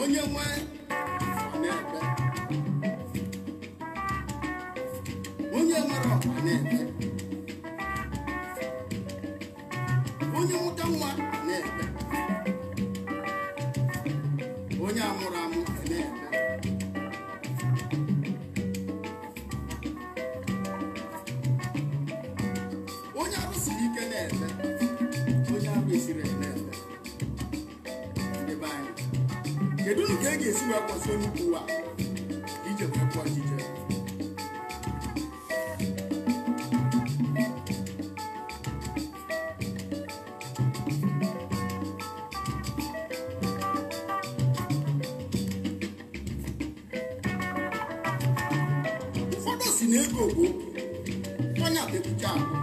onye nwe ọ na-ebe onye nwere ọkwa na-ebe onye nwụta nwa na-ebe onye amụrụ amụ na-ebe onye arụsiri ike na-ebe onye arụsiri na-ebe. Ndị be anyị, kedu nke a ga-esi wee kwụsị onye ukwu a ije wee kwụọ ojije? Ụfọdụ si na ego bụ onye abebucha ahụ.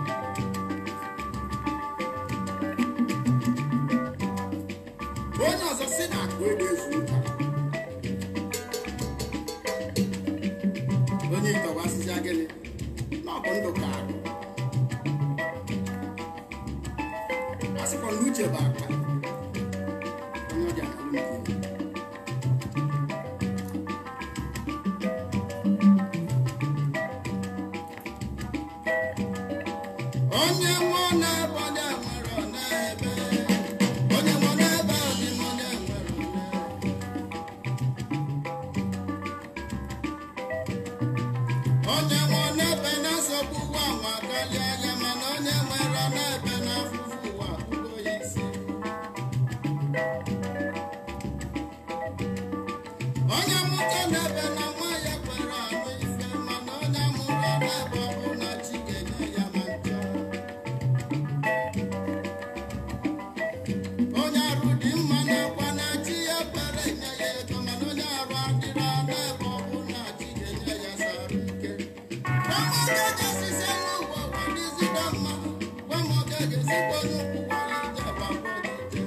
Onye ọzọ si na akụ ego ezu ụka. Onye ịtọwa asịsị agịnị na ọ bụ ndụ ka akụ. A sịkwa na uche bụ akpa. Onye ọbịa na alụmdi. Onye nwe na-ebe onye nwere ọ na-ebe. Onye nwe na-ebe onye nwe onye nwere ọ na-ebe. Onye nwe na-ebe na-asọpụ ụwa nwa karịa anya, mana onye nwere ọ na-ebe n'afụfụ ụwa akwụkwọ ya isi. Onye mụta na-ebe na nwa ya kwere anụ ife, mana onye mụrụ ọ na-ebe ọ bụ na chi ga-enye ya ma ncha. Onye arụ dị mma na-ekwa na chi ya kwere nye ya ego, mana onye arụ adịrọ na-ebe ọ bụ na chi ga-enye ya sara ike. Gwa m oge ga-esisi n'ụwa ụwa dịzide mma, gwa m oge ga-esikwa n'ukwu wara ije gbakọ ojije.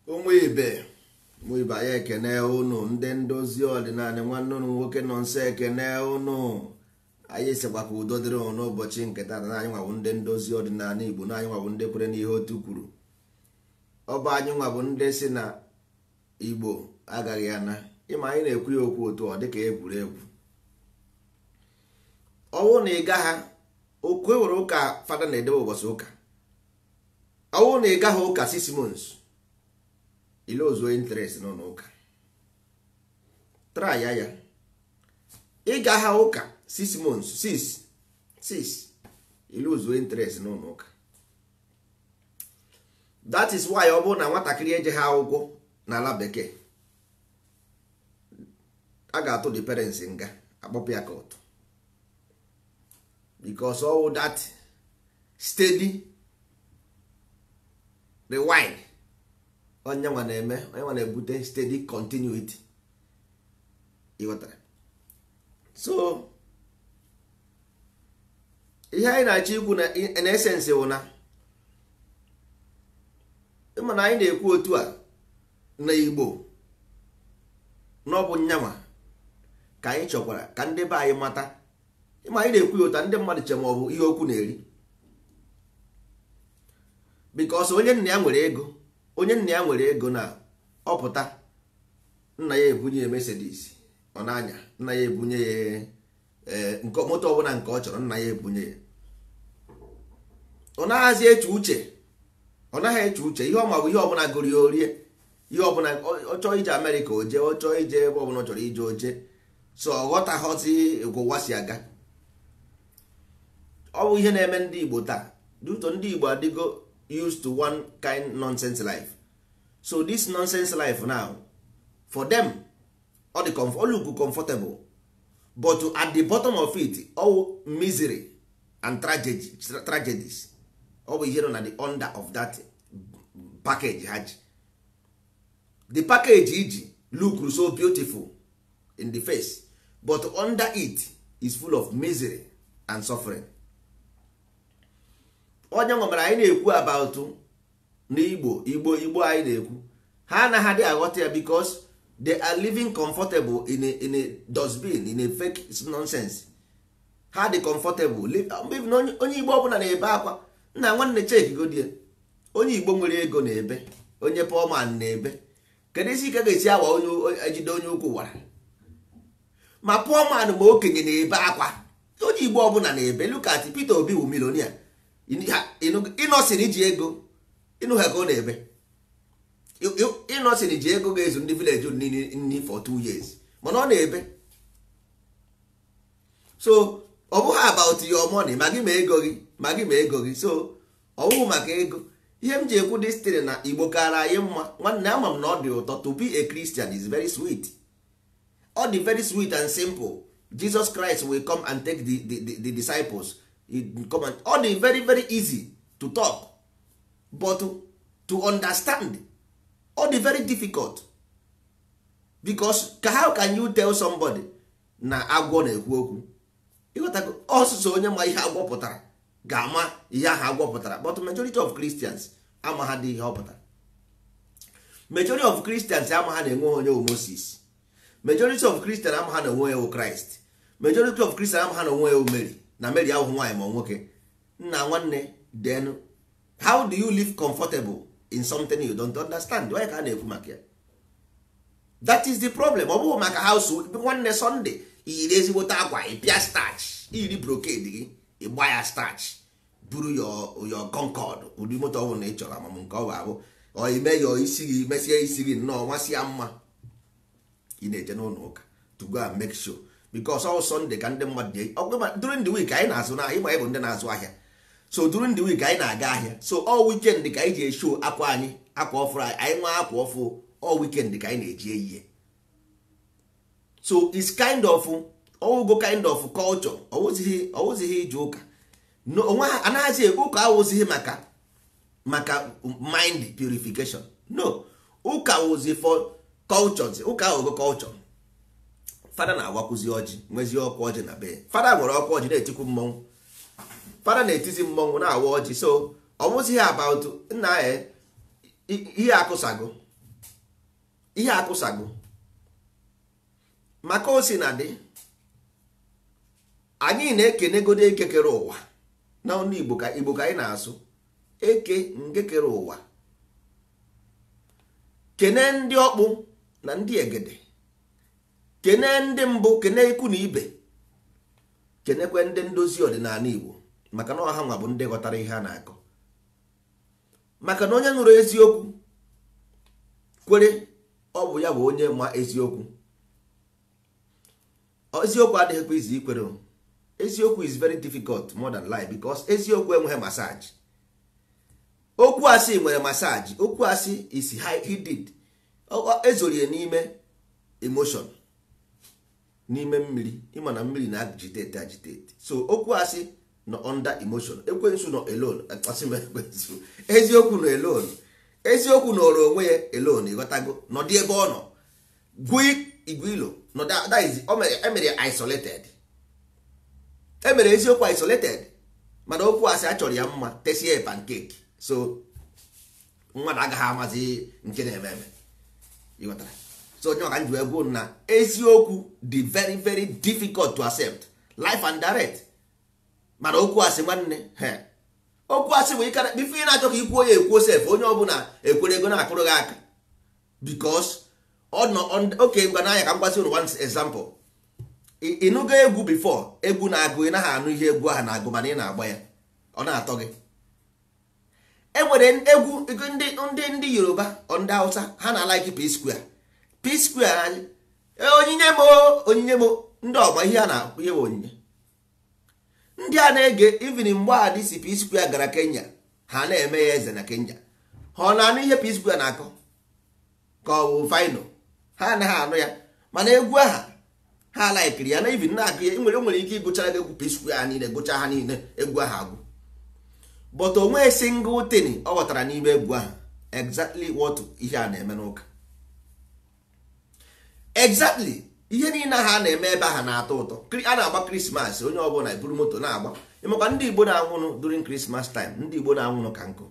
ụmụ ibe anyị ekene unu, ndị ndozi ọdịnala nwanne unu nwoke nọ nso ekene unu. Anyị sikwa ka udo dịrị unu n'ụbọchị nke taa. Na anyị nwabụ ndị ndozi ọdịnala Igbo, na anyị nwabụ ndị kwere n'ihe otu kwuru. Ọ bụ anyị nwabụ ndị si na Igbo agaghị ana. Ịma anyị na-ekwu ya okwu otu ọ dịka egwuregwu. Ọwụ na ịga ha okwu ewere ụka fada na-edebe ụbọchị ụka. Ọwụ na ịga ha ụka 6 months ile ozuo interest nọ n'ụka. Try ya ịga ha ụka 6 months 6 ile ozuo interest nọ n'ụka. That is why ọ bụrụ na nwatakịrị eje ha akwụkwọ n'ala bekee, a ga-atụ the parents nga akpọpụ ya court, because all that steady rewind onye nwa na-eme, onye nwa na-ebute steady continuity. Ịghọtara? So ihe anyị na-achọ ikwu na in essence wụ na ịma na anyị na-ekwu otu a na Igbo n'ọbụ nyanwa ka anyị chọkwara ka ndị be anyị mata. Ịma anyị na-ekwu ya ụta ndị mmadụ che ma ọ bụ ihe okwu na-eri, because onye nna ya nwere ego, onye nna ya nwere ego na ọpụta, nna ya ebunye ya Mercedes ọ na-anya, nna ya ebunye ya nke moto ọbụla nke ọ chọrọ, nna ya ebunye ya. Ọ naghịzi eche uche, ọ naghị eche uche ihe ọma bụ ihe ọbụla gụrụ ya orie, ihe ọbụla ọ chọọ ije Amerịka oje, ọ chọọ ije ebe ọbụla ọ chọrọ ije oje. So ọ ghọtaghọzi ụwa si aga. Ọ bụ ihe na-eme ndị Igbo taa. Duto ndị Igbo adịgo used to one kind nonsense life. So this nonsense life now for them all look comfortable, but at the bottom of it all misery and tragedies ọ bụ ihe nọ na the under of that package ha ji. The package iji look so beautiful in the face, but under it is full of misery and suffering. Onye nwere anyị na-ekwu about n'Igbo anyị na-ekwu, ha anaghị aghọta ya because they are living comfortable in a dustbin, in a fake nonsense. Ha dị comfortable onye Igbo ọbụla na-ebe akwa. Nna nwanne check go die, onye Igbo nwere ego na-ebe, onye poor man na-ebe. Kedu isi ka ga-esi awa onye ejide onye ukwu wara? Ma poor man ma okenye na-ebe akwa, onye Igbo ọbụla na-ebe. Look at Peter Obi wu millionaire, ịnọsịrị iji ego ịnụ ha ka ọ na-ebe. Ịnọsịrị ji ego ga-ezu ndị village nni for 2 years, mana ọ na-ebe. So ọ bụghị about your money, ma gị ma ego gị so ọ bụghị maka ego. Ihe m ji ekwu destin na Igbo kara anyị mma nwanne, ama m na ọ dị ụtọ. To be a Christian is very sweet. Ọ dị very sweet and simple. Jesus Christ will come and take the disciples. Ọ dị very very easy to talk, but to understand ọ dị very difficult. Because how can you tell somebody na agwọ na-ekwu okwu? Ịghọtago ọsụsọ onye ma ihe agwọ pụtara ga-ama ihe ahụ agwọ pụtara, but majority of Christians ama ha dị ihe ọ pụtara. Majority of Christians ama ha na-enwe onye wu Moses. Majority of Christians ama ha na-enwe onye wu Christ. Majority of Christians ama ha na onwe ya wu Mary, na Mary ahụ nwaanyị ma nwoke. Nna nwanne, then how do you live comfortable in something you don't understand? Why ka a na-ekwu maka ya? That is the problem. Ọ bụghị maka house nwanne Sunday iyiri ezigbote akwa, ịpịa starch, iyiri brocade gị, ịgba ya starch, buru your concord, ụdị moto ọbụla na ị chọrọ amam nke ọ bụ ọ ime ya isi gị, mesie isi gị nnọọ nwasị ya mma, ị na-eje n'ụlọ ụka to go and make sure, because all Sunday ka ndị mmadụ dị during the week anyị na-azụ n'ahịa. Ịgba ịbụ ndị na-azụ ahịa, so during the week anyị na-aga ahịa, so all weekend ka anyị ji eshow akwa anyị, akwa ọfụrụ anyị nwa akwa ọfụ all weekend ka anyị na-eji eyihe. So it's kind of kind of culture. Ọwụzighị ije ụka onwe ha anaghịzi ụka awụzighị maka mind purification. No, ụka wụzi for cultures. Ụka ahụ culture. Fada na-agwakwụzi ọjị, nwezi ọkwa ọjị na be. Fada nwere ọkwa ọjị na-etikwu mmọnwụ. Fada na-etizi mmọnwụ na-awa ọjị. So ọwụzighị about nna ya ihe akụsago maka o si na dị anyị na-ekenegodo eke kere ụwa na ọnụ Igbo ka anyị na-asụ eke nke kere ụwa. Kene ndị ọkpụ na ndị egede, kene ndị mbụ, kene ikwu na ibe, kenekwe ndị ndozi ọdịnala Igbo, maka na ọha nwa bụ ndị ghọtara ihe a na-akọ. Maka na onye nụrụ eziokwu kwere, ọ bụ ya bụ onye ma eziokwu. Eziokwu adịghịkwa izi ikwere. Eziokwu is very difficult more than lie, because eziokwu enweghị massage. Okwu asị nwere massage. Okwu asị is hidden. Ezorie n'ime emotion, n'ime mmiri. Ịma na mmiri na-agitate. So okwu asị no under emotion. Ekwensu no alone. Eziokwu no alone. Eziokwu nọrọ onwe ya alone. Ịghọtago nọdị ebe ọ nọ gwi igwilo. No, that is emere isolated. Emere eziokwu isolated. Mana okwu asị achọrọ ya mma tesie pancake. So mmadụ agaghị amazi nke na-eme. Ịghọtara? So onye ọka nju egwu na eziokwu dị very very difficult to accept. Life and direct. Mana okwu asị nwanne, okwu asị bụ ikara bifo ị na-achọ ka ikwuo ya ekwuo sef, onye ọbụla ekwere ego na-akụrụ gị aka. Because okay, ngwa n'anya ka m gwazi unu one example. Ịnụgo egwu before, egwu na-agụ, ị naghị anụ ihe egwu ahụ na-agụ mana ị na-agba ya, ọ na-atọ gị. Enwere egwu ndị Yoruba, ndị Hausa, ha na-like P-Square. P-Square anyị onyinye mo ndị ọgba ihe a na-akpụ ihe onyinye. Ndị a na-ege even mgbe a dị si P-Square gara Kenya, ha na-eme ya eze na Kenya. Ha na-anụ ihe P-Square na-akọ ka ọ bụ final, ha anaghị anụ ya. Mana egwu aha ha laikiri ya na even na-agụ ya nwere ike ịgụchara gị egwu P-Square ha niile gụcha ha niile egwu ahụ agwụ but onwe single thing ọ ghọtara n'ime egwu ahụ exactly what ihe a na-eme n'ụka exactly ihe niile ha na-eme ebe ahụ na-atọ ụtọ a na-agba Krismas onye ọbụla eburu moto na-agba ịmakwa ndị Igbo na-anwụnụ during Christmas time ndị Igbo na-anwụnụ ka nkụ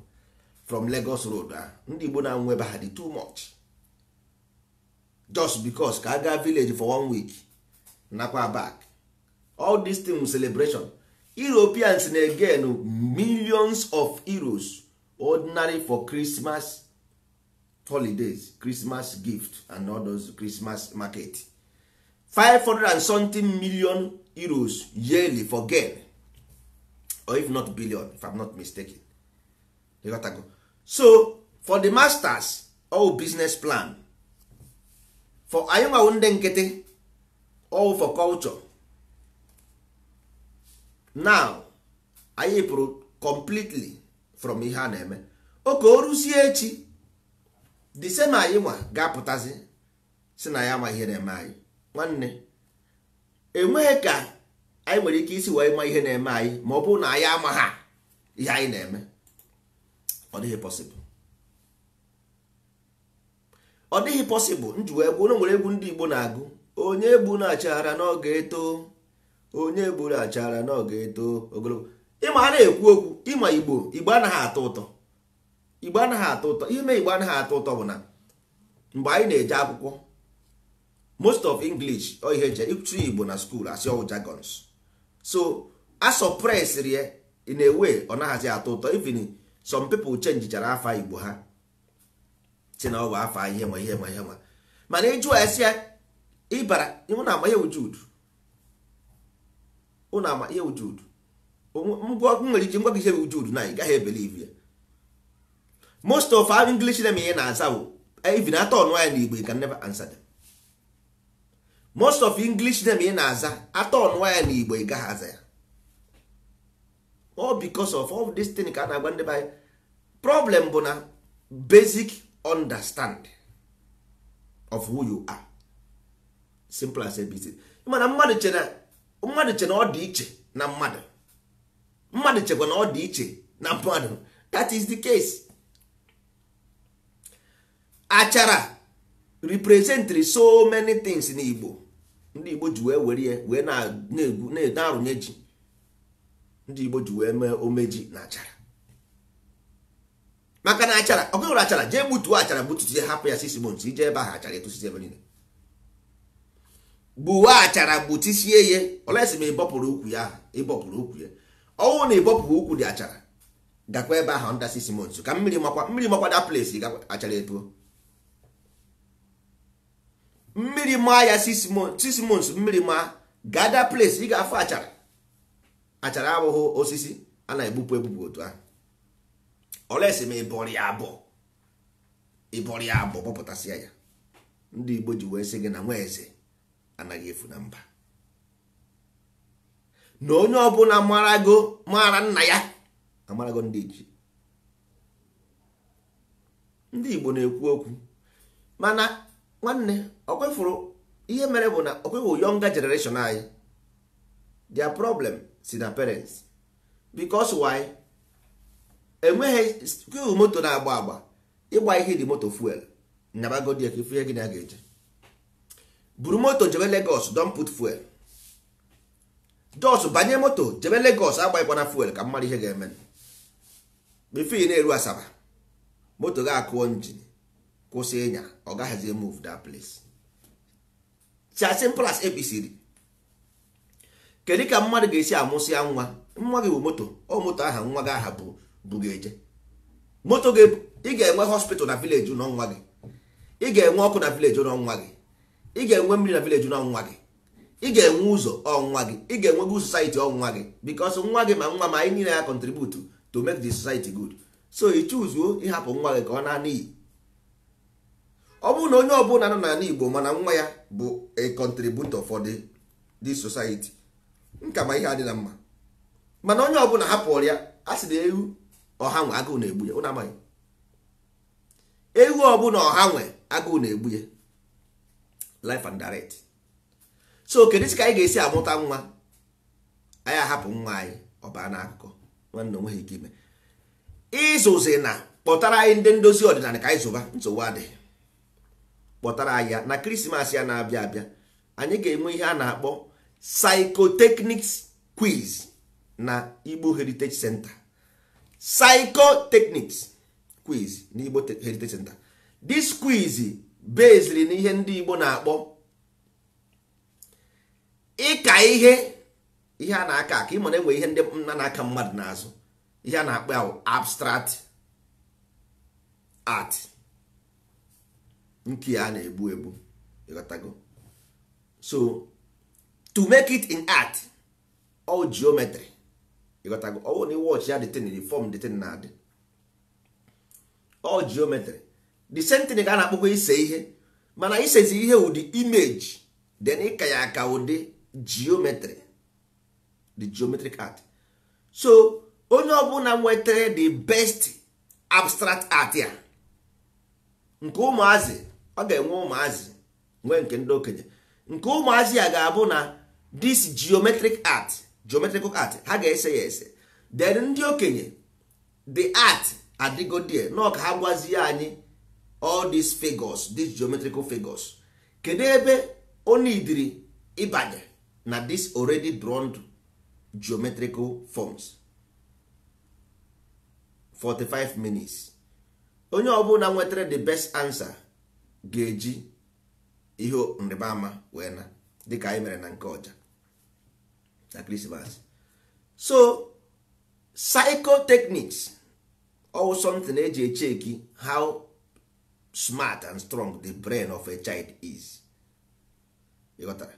from Lagos Road ahụ ndị Igbo na-anwụ ebe ha dị too much just because ka a gaa village for 1 week nakwa back all this thing celebration Europeans na-again millions of euros ordinary for Christmas holidays, Christmas gift and all those Christmas market 500 and something million euros yearly for gain, or if not billion if I'm not mistaken. You got to go. So for the masters all business plan for ayụma wunde nkịtị all for culture. Now anyị pụrụ completely from ihe a na-eme oke orusie echi the same anyị nwa ga-apụtazi si na ya ama ihe na-eme anyị nwanne enweghị ka anyị nwere ike isi wee ma ihe na-eme anyị ma ọ bụrụ na anyị ama ha ihe anyị na-eme ọ dịghị possible ọ dịghị possible nji wee gwuo nwere egwu ndị Igbo na-agụ onye egbu na-achara n'oge eto onye egbu na-achara n'oge eto ogologo ịma a na-ekwu okwu ịma Igbo anaghị atọ ụtọ Igbo anaghị atọ ụtọ ihe mee Igbo anaghị atọ ụtọ bụ na mgbe anyị na-eje akwụkwọ most of English o ihe eje ịtụ Igbo na school asị ọwụ jargons so a suppress rie in a way ọ naghịzi atọ ụtọ even some people change-chara afa Igbo ha si na ọ bụ afa ihe nwa ihe nwa ihe nwa mana ịjụ esi ya ịbara ịhụ na ama ihe wujud ụnụ ama ihe wujud nwere ike ngwa gị ihe wujud na ị gaghị ebelieve ya most of our English name ihe na-aza bụ even atọ ọnụ ya n'Igbo you can never answer them. Most of English name ihe na-aza atọ ọnụ ya n'Igbo ị gaghị aza ya all because of all this thing ka a na-agba ndị be problem bụ na basic understand of who you are simple as ABC mana mmadụ che na ọ dị iche na mmadụ chekwa na ọ dị iche na mmadụ that is the case. Achara represent so many things n'Igbo ndị Igbo ji wee were ya wee na-arụnye ji ndị Igbo ji wee mee omeji na achara maka na achara ọ gụrụ achara jee gbutuo achara gbututu ya hapụ ya 6 months ije ebe ahụ achara etosisi ebe niile gbuwa achara gbutisie ya olesi ma ịbọpụrụ ukwu ya ọnwụ na ịbọpụrụ ukwu dị achara gakwa ebe ahụ under 6 months ka mmiri makwa that place achara etuo mmiri maa ya 6 months mmiri maa gada place ị ga-afụ achara abụghị osisi a na-egbupụ otu ahụ olesi ma ịbọrị ya abụọ bọpụtasịa ya ndị Igbo ji wee sị gị na nwa eze anaghị efu na mba na onye ọbụla mara nna ya amarago ndị Iji ndị Igbo na-ekwu okwu mana nwanne okwefuru ihe mere bụ na okwefu younger generation anyị their problem si na parents because why enweghị moto na-agba ịgba ihe dị moto fuel nyabagodi ya ka ifu ihe gị na ga-eje buru moto jebe Lagos don put fuel jos banye moto jebe Lagos agbaghịkwana fuel ka mmadụ ihe ga-eme before ị na-eru Asaba moto ga-akụọ njin kwụsị ịnya ọ gaghịzi move that place it's as simple as ABCD. Kedu ka mmadụ ga-esi amụsịa nwa gị bụ moto moto aha nwa gị aha bụ ga-eje moto gị ị ga-enwe hospital na village ụlọ nwa gị ị ga-enwe ọkụ na village ụlọ nwa gị ị ga-enwe mmiri na village ụlọ nwa gị ị ga-enwe ụzọ ọnwa gị ị ga-enwe good society ọnwa gị because nwa gị ma nwa ma anyị niile ya contribute to make the society good so ị choose ịhapụ nwa gị ka ọ na n'iyi ọ bụrụ na onye ọbụla nọ n'ala Igbo mana nwa ya bụ a contributor for this society nka ma ihe adị na mma mana onye ọbụla hapụrụ ya a sị na ewu ọha nwe agụụ na-egbu ya ụnụ amaghị ewu ọbụla ọha nwe agụụ na-egbu ya life and direct so kedu ka anyị ga-esi amụta nwa anyị ahapụ nwa anyị ọba n'akụkụ nwanne onweghị ike ime ịzụzi na kpọtara anyị ndị ndozi ọdịnala ka anyị zụba nsogbu adịghị kpọtara anyị ya na krismas ya na-abịa abịa anyị ga-enwe ihe a na-akpọ psychotechnics quiz na Igbo Heritage Center. Psychotechnics quiz na Igbo Heritage Center. This quiz based na ihe ndị Igbo na-akpọ ịka ihe a na-aka aka ịmụ na enwe ihe ndị nna na-aka mmadụ n'azụ ihe a na-akpọ ya abstract art nke a na-egbu egbu ịghọtago. So to make it in art all geometry ịghọtago ọwụ na watch ya the thing the form the thing na adị all geometry the same thing ka a na-akpọkwa ise ihe mana isezi ihe ụdị image then ịka ya aka ụdị geometry the geometric art. So onye ọbụla nwetara the best abstract art ya nke ụmụazị ọ ga-enwe ụmụazị nwee nke ndị okenye nke ụmụazị ya ga-abụ na this geometrical art ha ga-ese ya ese then ndị okenye the art adịgodie nọ ka ha gwazie anyị all these figures these geometrical figures kedu ebe o nidiri ịbanye na this already drawn geometrical forms 45 minutes. Onye ọbụla nwetara the best answer ga-eji ihe nrịbama wee na dịka anyị mere na nke ọja na Christmas. So psychotechnics or something eji echeki how smart and strong the brain of a child is. You got that?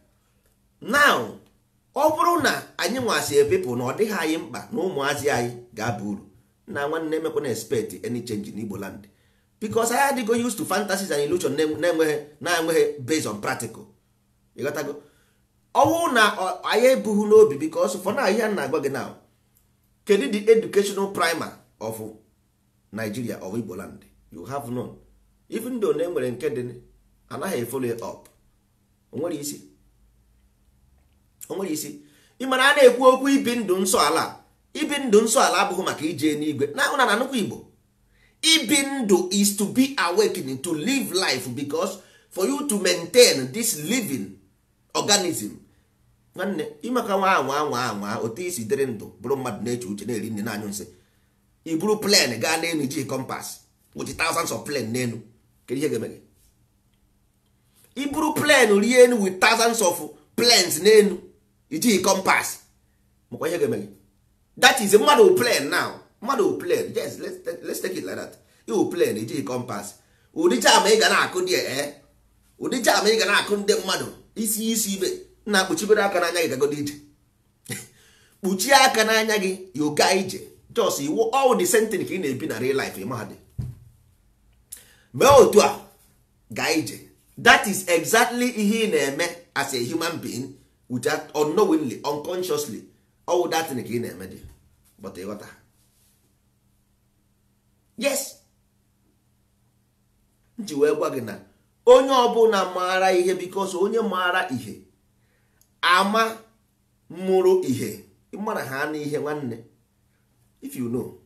Now ọ bụrụ na anyị nwasị epepụ na ọ dịghị anyị mkpa na ụmụazị anyị ga-aba uru na nwanne emekwa na expect any change in Igbo land because I had to go used to fantasies and illusion na-enweghị based on practical. You got to go. Ọwụ na anyị ebughị n'obi because for now ihe na-agwa gị now kedu the educational primer of Nigeria of Igbo land you have none. Even though na enwere nke dị anaghị follow up onwere ị mara a na-ekwu okwu ibi ndụ nsọ ala abụghị maka ije n'igwe na nnukwu Igbo. Ibi ndụ is to be awakening to live life because for you to maintain this living organism nwanne ịmaka nwa otu isi dịrị ndụ bụrụ mmadụ na-eche uche na-eri nri na anyụ nsị iburu plane gaa n'elu iji compass with thousands of plane n'elu kedu ihe ga-eme gị? Iburu plane rie enu with thousands of planes n'elu iji compass makwa ihe ga-eme gị? That is a mmadụ plane now. Mmadụ plane, yes, let's take it like that. You plane iji compass ụdị jam ị ga na-akụ dị ụdị jam ị ga na-akụ ndị mmadụ isi ibe na kpuchibere aka n'anya gị gagodo ije kpuchie aka n'anya gị yoga ije just iwu all the same thing ka ị na-ebi na real life mahadum mee otu a gaa ije. That is exactly ihe ị na-eme as a human being without unknowingly unconsciously all that thing ka ị na-eme dị but ịghọta. Yes, nji wee gwa gị na onye ọbụla maara ihe because onye maara ihe ama mụrụ ihe ịmara ha n'ihe nwanne. If you know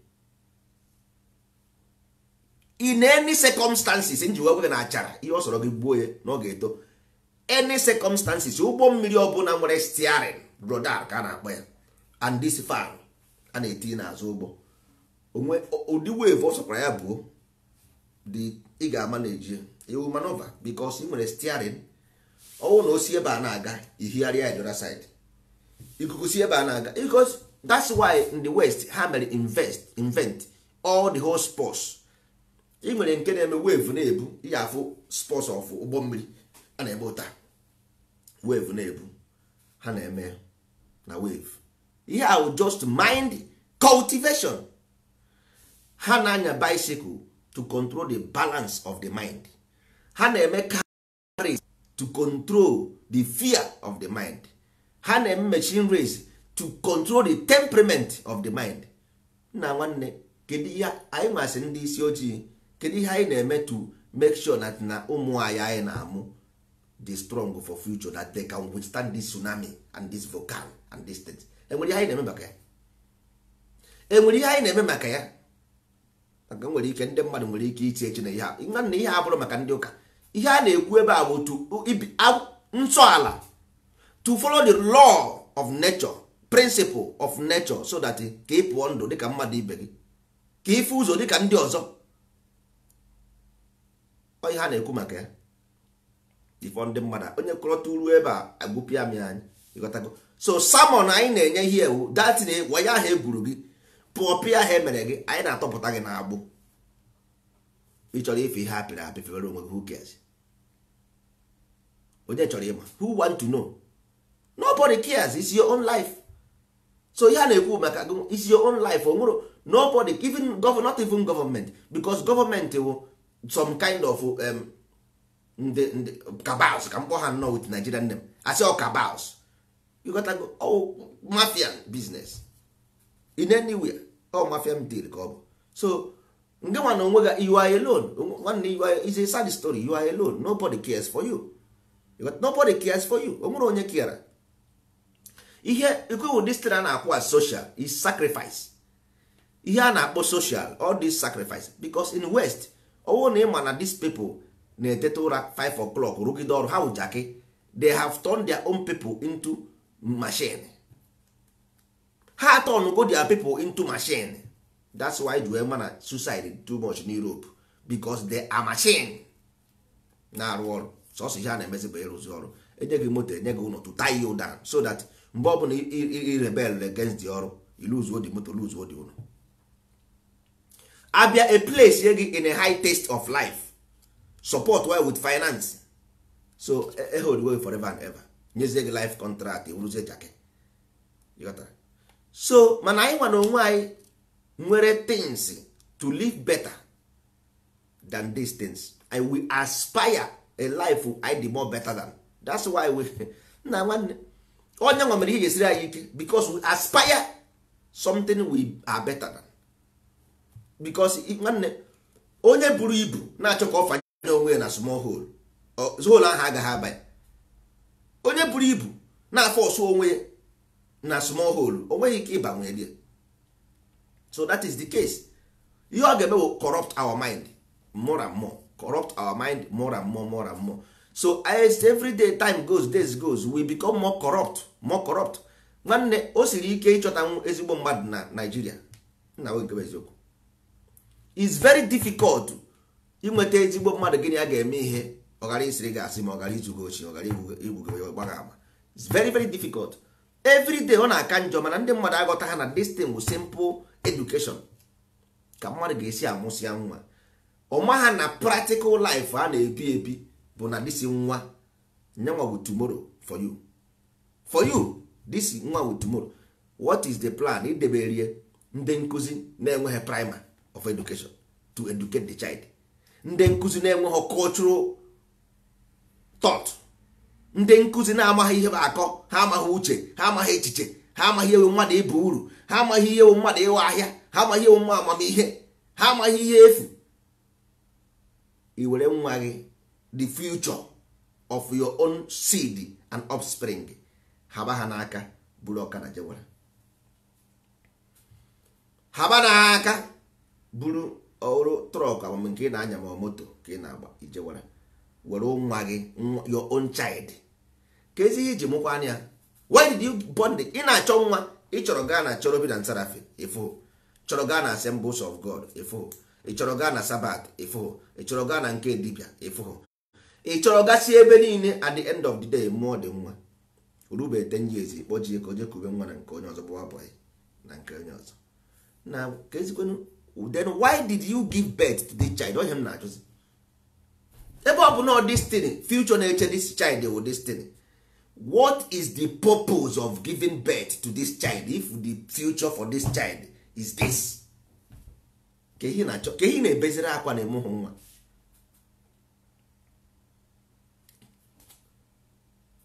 in any circumstances nji wee gwa gị na achara ihe ọ sọrọ gị gbuo ya na ọ ga-eto any circumstances ụgbọ mmiri ọbụla nwere steering rodar ka a na-akpọ ya and this fan a na-etinye n'azụ ụgbọ onwe ụdị wave ọ sọkwara ya bụ ị ga-ama na-eji iwu manova because ị nwere steering ọwụ na osi ebe a na-aga ihigharịa ya the other side ikuku si ebe a na-aga because that's why in the west ha mere invent all the whole sports. Ị nwere nke na-eme wave na-ebu ihe afụ sports of ụgbọ mmiri a na-eme ụta wave na-ebu ha na-eme na wave ihe ahụ just mind cultivation. Ha na-anya bicycle to control the balance of the mind. Ha na-eme car to control the fear of the mind. Ha na-eme machine race to control the temperament of the mind. Na nwanne kedu ihe anyị masị ndị isi ojii kedu ihe anyị na-eme to make sure that na ụmụ anyị na-amụ dị strong for future that they can withstand this tsunami and this volcano and this things. Enwere ihe anyị na-eme maka ya? Enwere ihe anyị na-eme maka ya? Maka nwere ike ndị mmadụ nwere ike iti echi na ihe a na ihe a bụrụ maka ndị ụka. Ihe a na-ekwu ebe a bụ nsọ ala, to follow the law of nature, principle of nature, so that ka ị pụọ ndụ dịka mmadụ ibe gị, ka ife ụzọ dịka ndị ọzọ. Ihe a na-ekwu maka ya. Ifọ ndị mmadụ onye kọrọta uru ebe a agbụpịa amị anyị ịghọtago. So salmon anyị na-enye ihe ewu datin waya ahụ egwuru gị pụọpịa ha emere gị, anyị na-atọpụta gị na-agbụ. Ị chọrọ ife ihe apịrị apị fere onwe gị, who cares? Onye chọrọ ịma? Who want to know? Nobody cares. It's your own life. So ihe a na-ekwu maka it's your own life. Onwere nobody, even not even government, because government will some kind of the cabals ka mkpọ ha nọ with Nigerian name. I say all cabals. You got to go mafia business in anywhere. All mafia deal ka ọ bụ. So ndị nwa na onwe ga you are alone. It's a sad story. You are alone. Nobody cares for you. Nobody cares for you. Onwere onye kiara. Ihe ikwu this thing na-akpọ as social is sacrifice. Ihe a na-akpọ social, all this sacrifice, because in West ọwụ na ịma na these people na-etete ụra 5 o'clock rụgide ọrụ ha ụjaki, they have turned their own people into machine. Ha turn go their people into machine. That's why the women are suicide too much in Europe, because they are machine. Na-arụ ọrụ sọsọ ihe a na-emezi bụ ịrụzi ọrụ, enye gị moto enye gị ụlọ to tie you down, so that mgbe ọ bụla i rebel against the ọrụ, you lose the moto, lose the ụlọ. Abia a place ye gị in a high taste of life, support well with finance, so hold way forever and ever, nyezie gị life contract uruzie jake. So mana anyị nwa na onwe anyị nwere things to live better than these things, and we aspire a life I dị more better than. That's why we na nwanne onye nwa mere ihe yesiri anyị ike, because we aspire something we are better than. Because nwanne onye buru ibu na-achọ ka ọ fanye onwe na small hole, hole ahụ agaghị aba. Onye buru ibu na-afọ ọsọ onwe na small hole, onweghị ike ịba nwere ya. So that is the case. Ihe ọ ga-eme will corrupt our mind more and more, corrupt our mind more and more, more and more. So as every day time goes, days goes, we become more corrupt, more corrupt. Nwanne o siri ike ịchọta ezigbo mmadụ na Nigeria na nwoke eziokwu. It's very difficult inweta ezigbo mmadụ gịnị a ga-eme ihe ọ gara isiri gasị ma ọ gara izugo ochi, ọ gara igbugo gbaga ama. It's very very difficult. Every day ọ na-aka njọ, mana ndị mmadụ aghọta ha na this thing with simple education ka mmadụ ga-esi amụsịa nwa. Ọma ha na practical life a na-ebi ebi bụ na this nwa nyanwa with tomorrow for you. For you, this nwa with tomorrow. What is the plan? Ideberie ndị nkuzi na-enweghị primer of education to educate the child. Ndị nkuzi na-enweghị cultural thought. Ndị nkuzi na-amaghị ihe bụ akọ, ha amaghị uche, ha amaghị echiche, ha amaghị ihe mmadụ ịba uru, ha amaghị ihe mmadụ ịwa ahịa, ha amaghị ihe mmadụ amamihe, ha amaghị ihe efu. I were nwa gị the future of your own seed and offspring, haba ha n'aka buru ọkada jewara. Haba n'aka buru ọrụ trọk amam nke ị na-anya ma moto ka ị na-agba ijewara. Were nwa gị, your own child. Ka ezi ihe iji mụkwa anya. Why did you born ị na-achọ nwa? Ị chọrọ gaa na Cherubim and Seraphim, ifo. Chọrọ gaa na Assemblies of God, ifo. Ị chọrọ gaa na Sabbath, ifo. Ị chọrọ gaa na nke dibịa, ifo. Ị chọrọ gasị ebe niile, at the end of the day mụọ dị nwa. Rube 10 years kpọjie ka o je kube nwa na nke onye ọzọ bụ abụghị na nke onye ọzọ. Na ka ezikwenu, then why did you give birth to this child? Onye m na-ajụzi. Ebe ọ bụ na destiny, future na-eche this child with destiny. What is the purpose of giving birth to this child if the future for this child is this? Ka ihe na-achọ, ka ihe na-ebeziri akwa na-emụhụ nwa.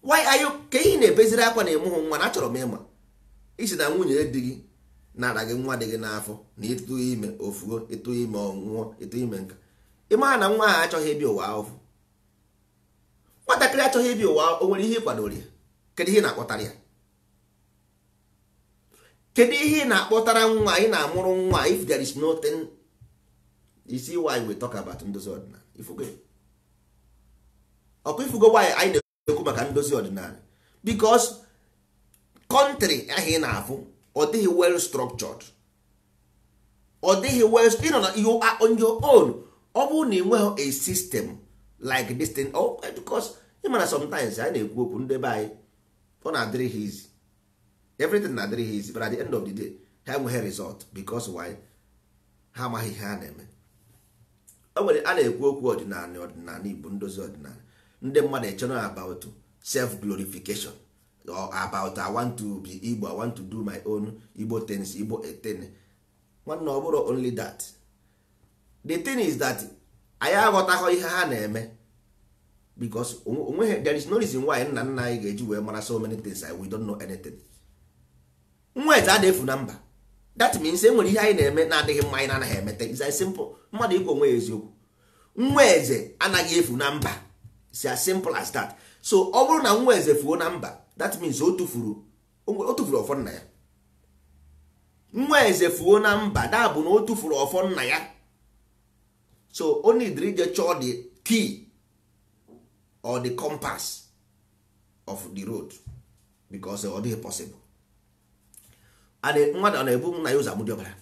Why are you, ka ihe na-ebeziri akwa na-emụhụ nwa? Na achọrọ m ịma isi na nwunye di gị na-ara gị nwa dị gị n'afọ na ịtụ ime ofugo, ịtụ ime ọnwụọ, ịtụ ime nka. Ịma na nwa ahụ achọghị ịbịa ụwa ahụ. nwatakịrị achọghị ibi ụwa, o nwere ihe ịkwadoro ya? Kedu ihe na-akpọtara ya? Kedu ihe na-akpọtara nwa anyị na-amụrụ nwa? If there is nothing, you see why we talk about ndozi ọdịnala. Ifugo why anyị na-ekwu maka ndozi ọdịnala? Because country ahụ ị na-afụ ọ dịghị well structured, ọ dịghị well, you are on your own. Ọ bụrụ na ị nweghị a system like this thing, because ịmana sometimes anyị na-ekwu okwu ndị be anyị, ọ na-adịrị ha easy, everything na-adịrị ha easy, but at the end of the day ha enweghị result. Because why? Ha amaghị ihe ha na-eme. O nwere a na-ekwu okwu ọdịnala Igbo, ndozi ọdịnala, ndị mmadụ echena about self glorification, or about I want to be Igbo, I want to do my own Igbo things, Igbo eten. Nwanne ọ bụrụ only that. The thing is that anyị aghọtaghị ihe ha na-eme, because there is no reason why nna nna anyị ga-eji wee mara so many things we don't know anything. Nwa eze adịghị efu na mba. That means enwere ihe anyị na-eme na-adịghị mma anyị na-anaghị emete. It's as simple. Mmadụ ikwu onwe ya eziokwu. Nwa eze anaghị efu na mba. It's as simple as that. So ọ bụrụ na nwa eze fuo na mba, that means o tufuru ọfọ nna ya. Nwa eze fuo na mba, da bụ na o tufuru ọfọ nna ya. So only the chọọ the key or the compass of the road, because ọ dịghị possible. And mmadụ ọ na-ebu nna ya ụzọ amụdị ọkpara.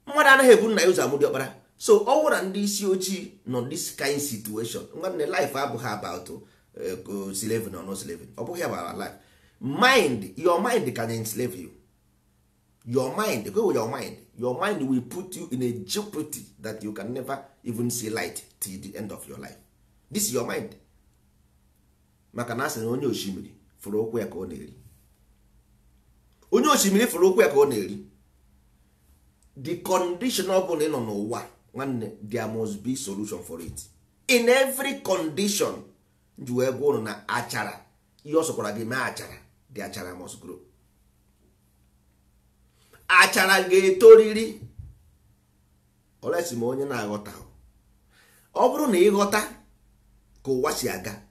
Mmadụ anaghị ebu nna ya ụzọ amụdị ọkpara. So ọ bụrụ na ndị isi ojii nọ this kind situation, nwanne life abụghị about slaving or no slaving. Ọ bụghị about life. Mind, your mind can enslave you. Your mind, go with your mind. Your mind will put you in a jeopardy that you can never even see light till the end of your life. This is your mind. Maka na asị na onye osimiri fụrụ okwu ya ka ọ na-eri. Onye osimiri fụrụ okwu ya ka ọ na-eri. The condition ọ bụla ị nọ n'ụwa, nwanne, there must be solution for it. In every condition, ji wee gwa ụnụ na achara, ihe ọ sọkwara gị mee achara, the achara must grow. Achara ga-etoriri. Olesi ma onye na-aghọta. Ọ bụrụ na ịghọta ka ụwa si aga,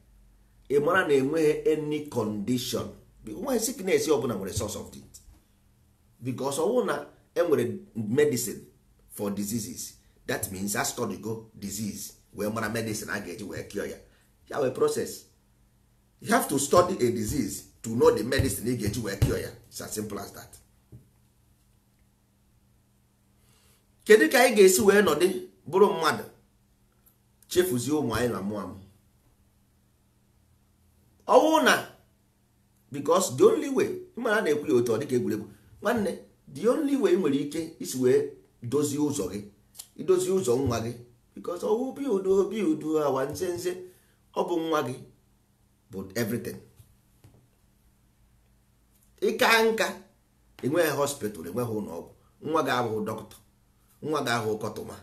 ị mara na enweghị any condition, nweghị sickness ọ bụla nwere source of it. Because ọ bụrụ na enwere medicine for diseases, that means a study go disease wee mara medicine a ga-eji wee cure ya. Ya wee process. You have to study a disease to know the medicine ị ga-eji wee cure ya. It's as simple as that. Kedu ka anyị ga-esi wee nọdị bụrụ mmadụ chefuzie ụmụ anyị na mụ amụ? Ọ bụrụ na, because the only way, ịmara na-ekwu ya otu ọ dịka egwuregwu, nwanne, the only way nwere ike isi wee dozie ụzọ gị, idozie ụzọ nwa gị, because obi udo awa nzenze, ọ bụ nwa gị bụ everything. Ịka nka, enweghị hospital, enweghị ụlọ ọgwụ, nwa gị abụghị dọkịta, nwa gị ahụ kọtụma,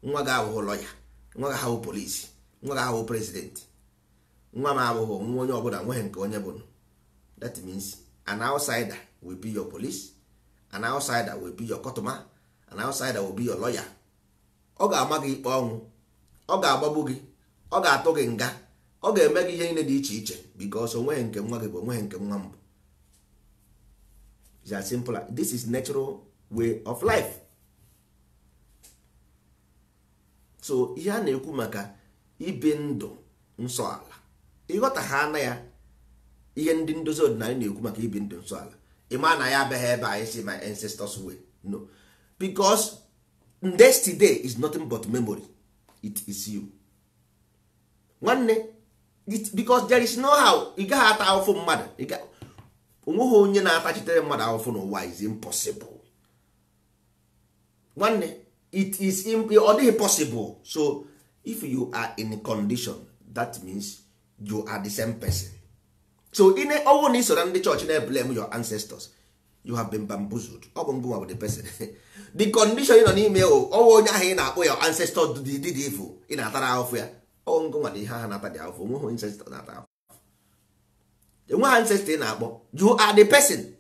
nwa gị ahụ lọya, nwa gị ahụ polisi, nwa gị ahụ prezidenti, nwa m abụghị nwa onye ọbụla nweghị nke onye bụ. That means an outsider will be your police, an outsider will be your kọtụma, an outsider will be your lawyer. Ọ ga-ama gị ikpe ọnwụ, ọ ga-agbagbu gị, ọ ga-atụ gị nga, ọ ga-eme gị ihe niile dị iche iche, because onweghị nke nwa gị bụ, onweghị nke nwa m bụ. It's as simple. This is natural way of life. So ihe a na-ekwu maka ibi ndụ nsọ ala, ịghọta ha na ya, ihe ndị ndozi ọdịnala na-ekwu maka ibi ndụ nsọ ala, ịma na ya abịaghị ebe anyị si my ancestors way. No, because yesterday is nothing but memory. It is you, nwanne. Because there is no how ị gaghị ata ahụfụ mmadụ, onweghị onye na-atachitere mmadụ ahụfụ n'ụwa. Is impossible, nwanne. It is ọ dịghị possible. So if you are in a condition, that means you are the same person. So in ọwụ na isoro ndị church na-blame your ancestors, you have been bamboozled. Ọ bụ ngụnwa bụ the person. The condition ị nọ n'ime ọwụ onye ahụ ị na-akpọ your ancestors did evil, ị na-atara ahụfụ ya. Ọ ngụnwa dị ihe ha na-ata dị ahụfụ. Onweghị ancestor na-ata ahụfụ. Enweghị ancestor ị na-akpọ. You are the person.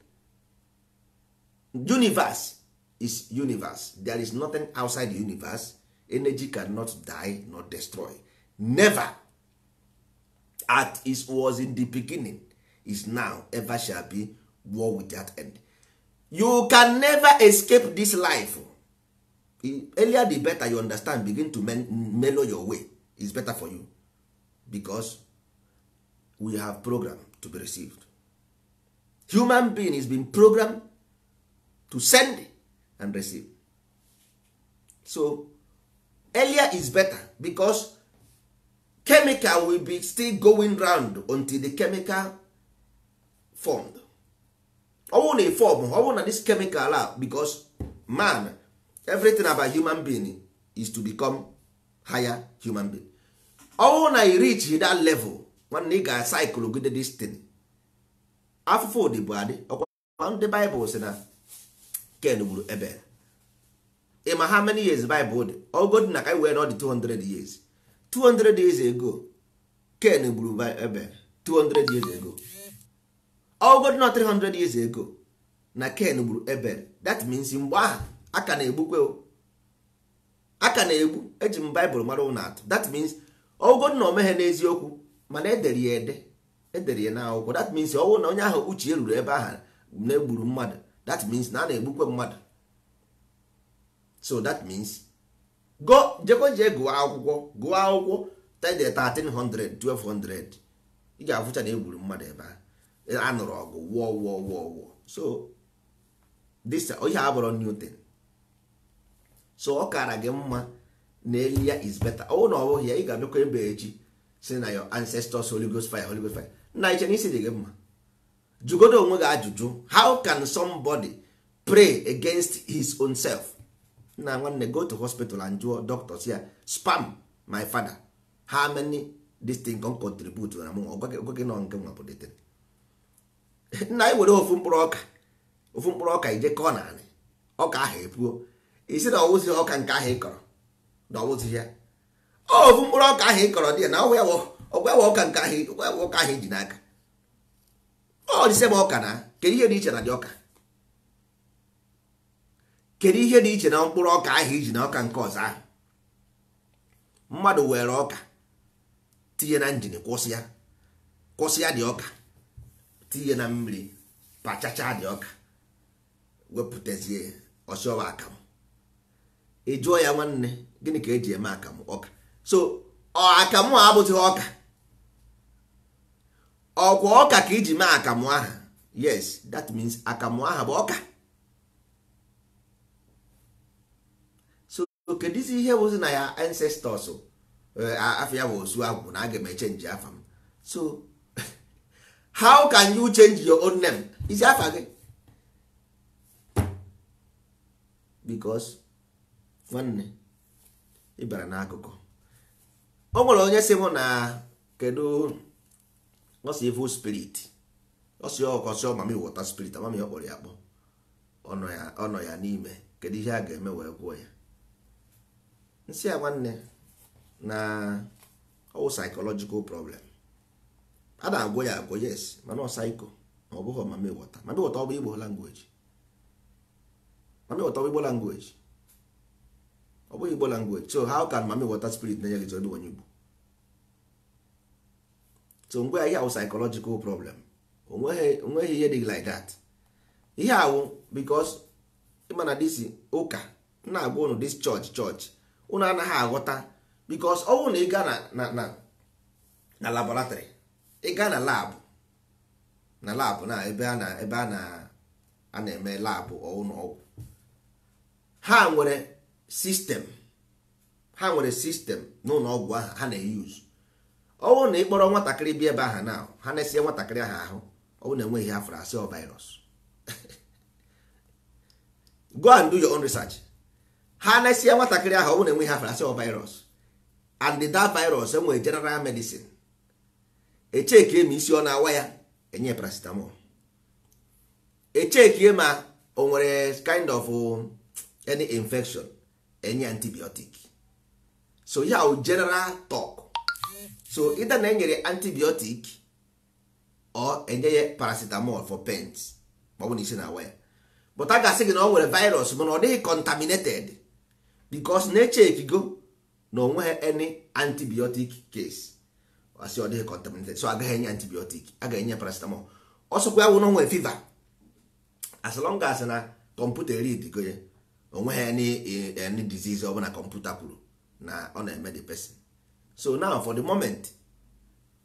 Universe is universe. There is nothing outside the universe. Energy cannot die nor destroy. Never. at it was in the beginning, is now, ever shall be, world without end. You can never escape this life. Earlier the better you understand, begin to mellow your way. It's better for you, because we have program to be received. Human being is being programmed to send and receive. So earlier is better, because chemical will be still going round until the chemical formed. All na form, all na this chemical out, because man, everything about human being is to become higher human being. All na reach that level, one nigga cycle with this thing. After the body, on the Bible say na Ken gburu Abel. Emma, how many years Bible? Oh God, na kai were not the 200 years. 200 years ago, Ken gburu Abel. 200 years ago. Oh God, not 300 years ago. Na Ken gburu Abel. That means in mgbe aka na egbu kwe. Aka na egbu eji m Bible mara ụna atụ. That means oh God na omeghe n'eziokwu, mana edere ya ede. Edere ya na akwụkwọ. That means ọwụ na onye ahụ uche ruru ebe ahụ na egburu mmadụ. That means na na-egbukwe mmadụ. So that means jekwa jee gụọ akwụkwọ tide 1300 1200 ị ga-afụcha na egburu mmadụ ebe a anụrụ ọgụ wụọ. So this ihe abụrụ Newton. So ọ kara gị mma na earlier is better. Ọ na ọbụghị ya, ị ga-abịakwa ebe echi si na your ancestors Holy Ghost fire na iche n'isi dị gị mma. Jugodo onwe gị ajụjụ, how can somebody pray against his own self? Na nwanne, go to hospital and jụọ doctors ya spam my father, how many this thing can contribute na mụ ogwagị nọ nke nwa bụ deten. Na anyị were ofu mkpụrụ ọka ije kọọ na anị ọka ahụ epuo, isi na ọwụzi ọka nke ahụ ịkọrọ na ọwụzi ya ofu mkpụrụ ọka ahụ ịkọrọ dị na ọgwa ọka nke ahụ ọka ahụ iji n'aka. Ọ dị sebe ọka na kedu ihe dị iche na dị ọka? Kedu ihe dị iche na mkpụrụ ọka ahụ iji na ọka nke ọzọ ahụ? Mmadụ were ọka tinye na njin kwụsịa dị ọka, tinye na mmiri pachacha dị ọka, wepụtazie ọsịọwa akamụ. Ị jụọ ya nwanne, gịnị ka eji eme akamụ? Ọka. So akamụ a abụghị ọka, ọkwa ọka ka iji mee akamụ ahụ. Yes, that means akamụ ahụ bụ ọka. So kedizi ihe bụzi na ya ancestors afọ ya bụ osu agwụ na aga m echenji afa m. So how can you change your own name? Isi afa gị? Because nwanne ị bịara n'akụkụ. O nwere onye sị mụ na kedu ọsị evil spirit, ọsị ọkọsị mami water spirit, mami ọkpọrọ ya akpọ, ọnọ ya n'ime, kedu ihe a ga-eme wee gwụọ ya? Nsị ya nwanne na ọwụ psychological problem. A na-agwọ ya agwọ, yes, mana ọ psycho, ma ọ bụghị mami water. Mami water ọ bụ Igbo language. Mami water ọ bụ Igbo language. Ọ bụ Igbo language. So how can mami water spirit na-enye gị zọrọ onye Igbo? So ngwe ihe ahụ psychological problem. Onweghị ihe dị like that. Ihe ahụ because ịma na this ụka na-agwa ụnụ this church ụnụ anaghị aghọta, because ọ bụrụ na ị gaa na laboratory, ị gaa na lab na ebe a na-eme lab ụlọ ọgwụ, ha nwere system n'ụlọ ọgwụ ahụ ha na-use. Ọwụ na ịkpọrọ nwatakịrị bịa ebe ahụ na ha na-esie nwatakịrị ahụ ọwụ na enweghị afọ asị ọ virus. Go and do your own research. Ha na-esie nwatakịrị ahụ ọwụ na enweghị afọ asị ọ virus, and that virus enwere general medicine. Echeki ma isi ọ na-awa ya, enye paracetamol. Echeki ma o nwere kind of any infection, enye antibiotic. So ya o general talk. So either na enyere antibiotic or enye paracetamol for pains, ma ọ bụ na isi na-awa ya. But a ga-asị gị na ọ nwere virus mana ọ dịghị contaminated, because na-echeki go na onweghị any antibiotic case. asị ọ dịghị contaminated, so agaghị enye antibiotic, a ga-enye paracetamol. Ọsọkwa ya wụ n'onwe fever, as long as na kọmputa read go ya, onweghị any disease ọ bụla kọmputa kwuru na ọ na-eme the person. So now for the moment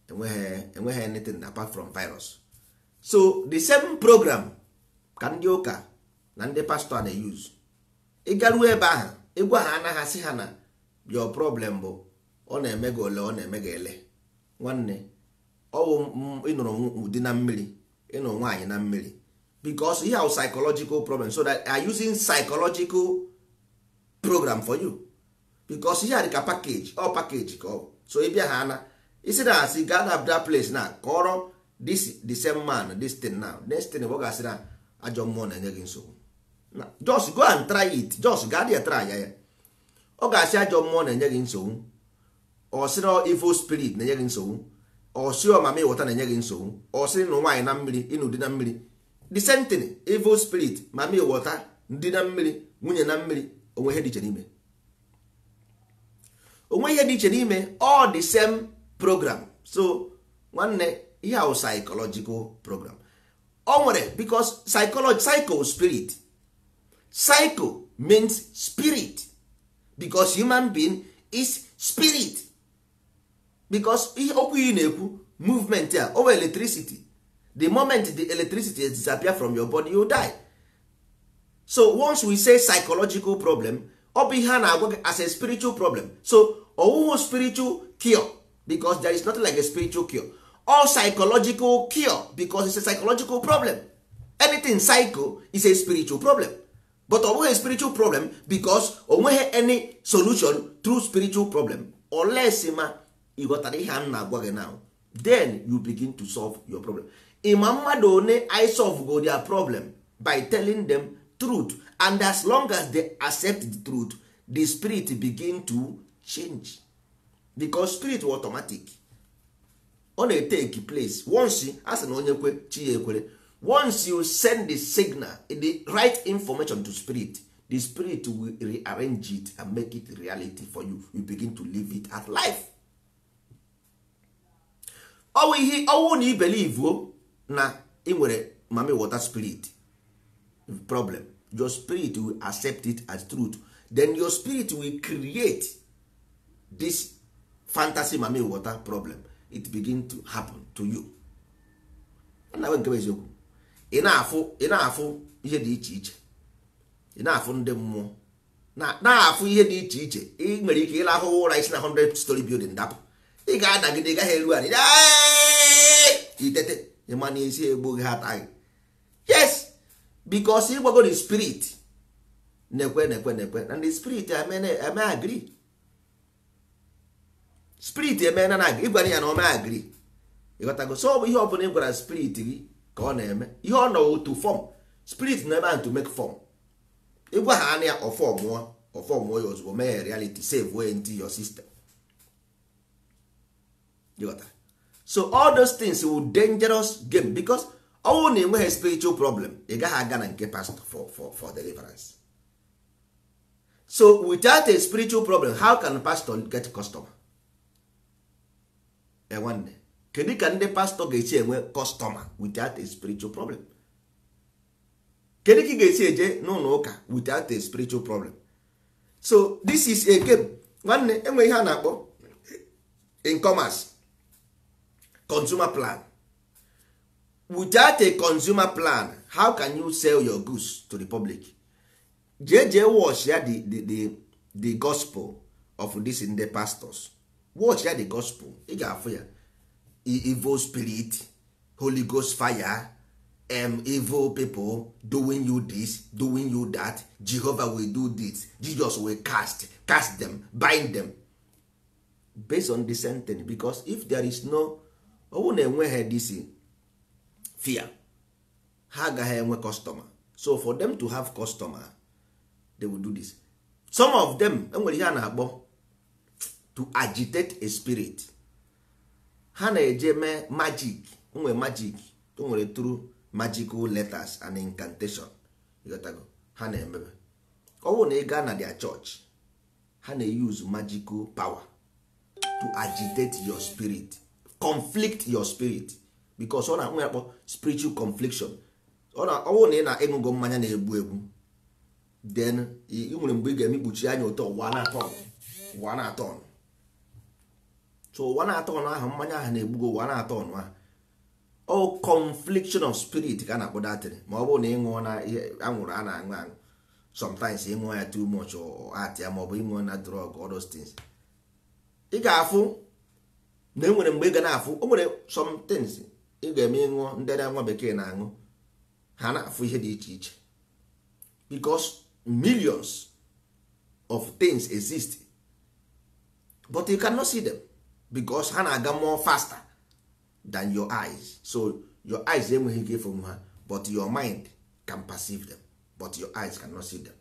enweghị anything apart from virus. So the same program ka ndị ụka na ndị pastor na-use. Ịgaruo ebe ahụ ịgwa ha anaghị asị ha na your problem bụ ọ na-eme gị ole, ọ na-eme gị ele. Nwanne ọwụ ịnụrụ dị na mmiri, ịnụrụ nwaanyị na mmiri, because ihe ahụ psychological problem, so that are using psychological program for you, because ihe a dị ka package, ọ package ka ọ. So ịbịa ha na isi na asị gaa na that place na kọrọ this the same man this thing now, next thing ọ ga-asị na ajọ mmụọ na-enye gị nsogbu. Just go and try it, just gaa there try ya. Ọ ga-asị ajọ mmụọ na-enye gị nsogbu, ọ sị na evil spirit na-enye gị nsogbu, ọ sị ọmama ịwọta na-enye gị nsogbu, ọ sị na nwaanyị na mmiri, ịnụ dị na mmiri. The same thing, evil spirit, mama ịwọta, ndị na mmiri, nwunye na mmiri, onwe ihe dị iche n'ime. Onwe ihe dị iche n'ime, all the same program. So nwanne ihe ahụ psychological program. O nwere because psychology, psycho spirit. Psycho means spirit, because human being is spirit. Because ihe okwu yi na-ekwu movement ya over electricity, the moment the electricity disappear from your body, you die. So once we say psychological problem, ọ bụ ihe a na-agwa gị as a spiritual problem. So ọwụwụ spiritual cure, because there is nothing like a spiritual cure. Or psychological cure, because it's a psychological problem. Anything psycho is a spiritual problem. But ọ bụghị a spiritual problem because o nweghị any solution through spiritual problem, unless ma ị ghọtara ihe a na-agwa gị now, then you begin to solve your problem. Ịma mmadụ one I solve go their problem by telling them truth, and as long as they accept the truth, the spirit begin to change, because spirit will automatic, ọ na-take place once asị na onye kwe chi ya ekwere. Once you send the signal, the right information to spirit, the spirit will rearrange it and make it reality for you. You begin to live it as life. Ọwụ na i believe na ị nwere mami water spirit problem, your spirit will accept it as truth. Then your spirit will create this fantasy mami water problem. It begin to happen to you. Ị na-afụ ihe dị iche iche, ị na-afụ ndị mmụọ, na-afụ ihe dị iche iche. Ị nwere ike ịlahụ ụra isi na 100 story building dapụ, ị ga-adagide, ị gaghị eru anyị itete ịma na isi egbo gị ha taghị. Yes, because ị gbago the spirit na-ekwe and the spirit eme agree. Spirit eme na agree, ịgwara ya na ome agree. Ịghọtago? So ọ bụ ihe ọ bụla ị gwara spirit gị ka ọ na-eme, ihe ọ nọ to form. Spirit na-eme and to make form. Ịgwa ha anya ọfọmụọ ya ozugbo, mee reality, save way into your system. You got that? So all those things will dangerous game, because ọ na enweghị spiritual problem, ị gaghị aga na nke pastor for deliverance. So without a spiritual problem, how can pastor get customer? Nwanne, kedu ka ndị pastor ga-esi enwe customer without a spiritual problem? Kedu ka ị ga-esi eje n'ụlọ ụka without a spiritual problem? So this is a game. Nwanne, enwe ihe a na-akpọ in commerce consumer plan. Without a consumer plan, how can you sell your goods to the public? JJ watch ya the gospel of this in the pastors. Watch ya the gospel. Ị ga-afụ ya evil spirit, Holy Ghost fire, evil people doing you this, doing you that. Jehovah will do this. Jesus will cast them, bind them, based on the sentence. Because if there is no enweghị this fear, ha agaghị enwe customer. So for them to have customer, they will do this. Some of them enwere ihe a na-akpọ to agitate a spirit. Ha na-eje mee magic. Onwe magic, onwere through magical letters and incantation. Ha na-emebe. Ọwụ na ị gaa na their church, ha na-use magical power to agitate your spirit conflict your spirit because ọ na-akpọ ya akpọ spiritual confliction. Ọ bụrụ na ị na-ịṅụgo mmanya na-egbu egbu, then ị nwere mgbe ị ga-eme ikpuchi anya ụtọ ụwa na-atọ ọnụ. So ụwa na-atọ ọnụ ahụ mmanya ahụ na-egbugo ụwa na-atọ ọnụ ahụ. All confliction of spirit ka a na-akpọ datịrị. Ma ọ bụrụ na ị ṅụọ na anwụrụ a na-aṅụ sometimes ị ṅụọ ya too much or at ya, ma ọ bụ ị ṅụọ na drug all those things, ị ga-afụ na enwere mgbe ị ga na-afụ o nwere some things ị ga-eme ịṅụọ ndị nwa bekee na-aṅụ ha na-afụ ihe dị iche iche because millions of things exist but you cannot see them because ha na-aga more faster than your eyes. So your eyes enweghị ike ịfụ ha but your mind can perceive them but your eyes cannot see them.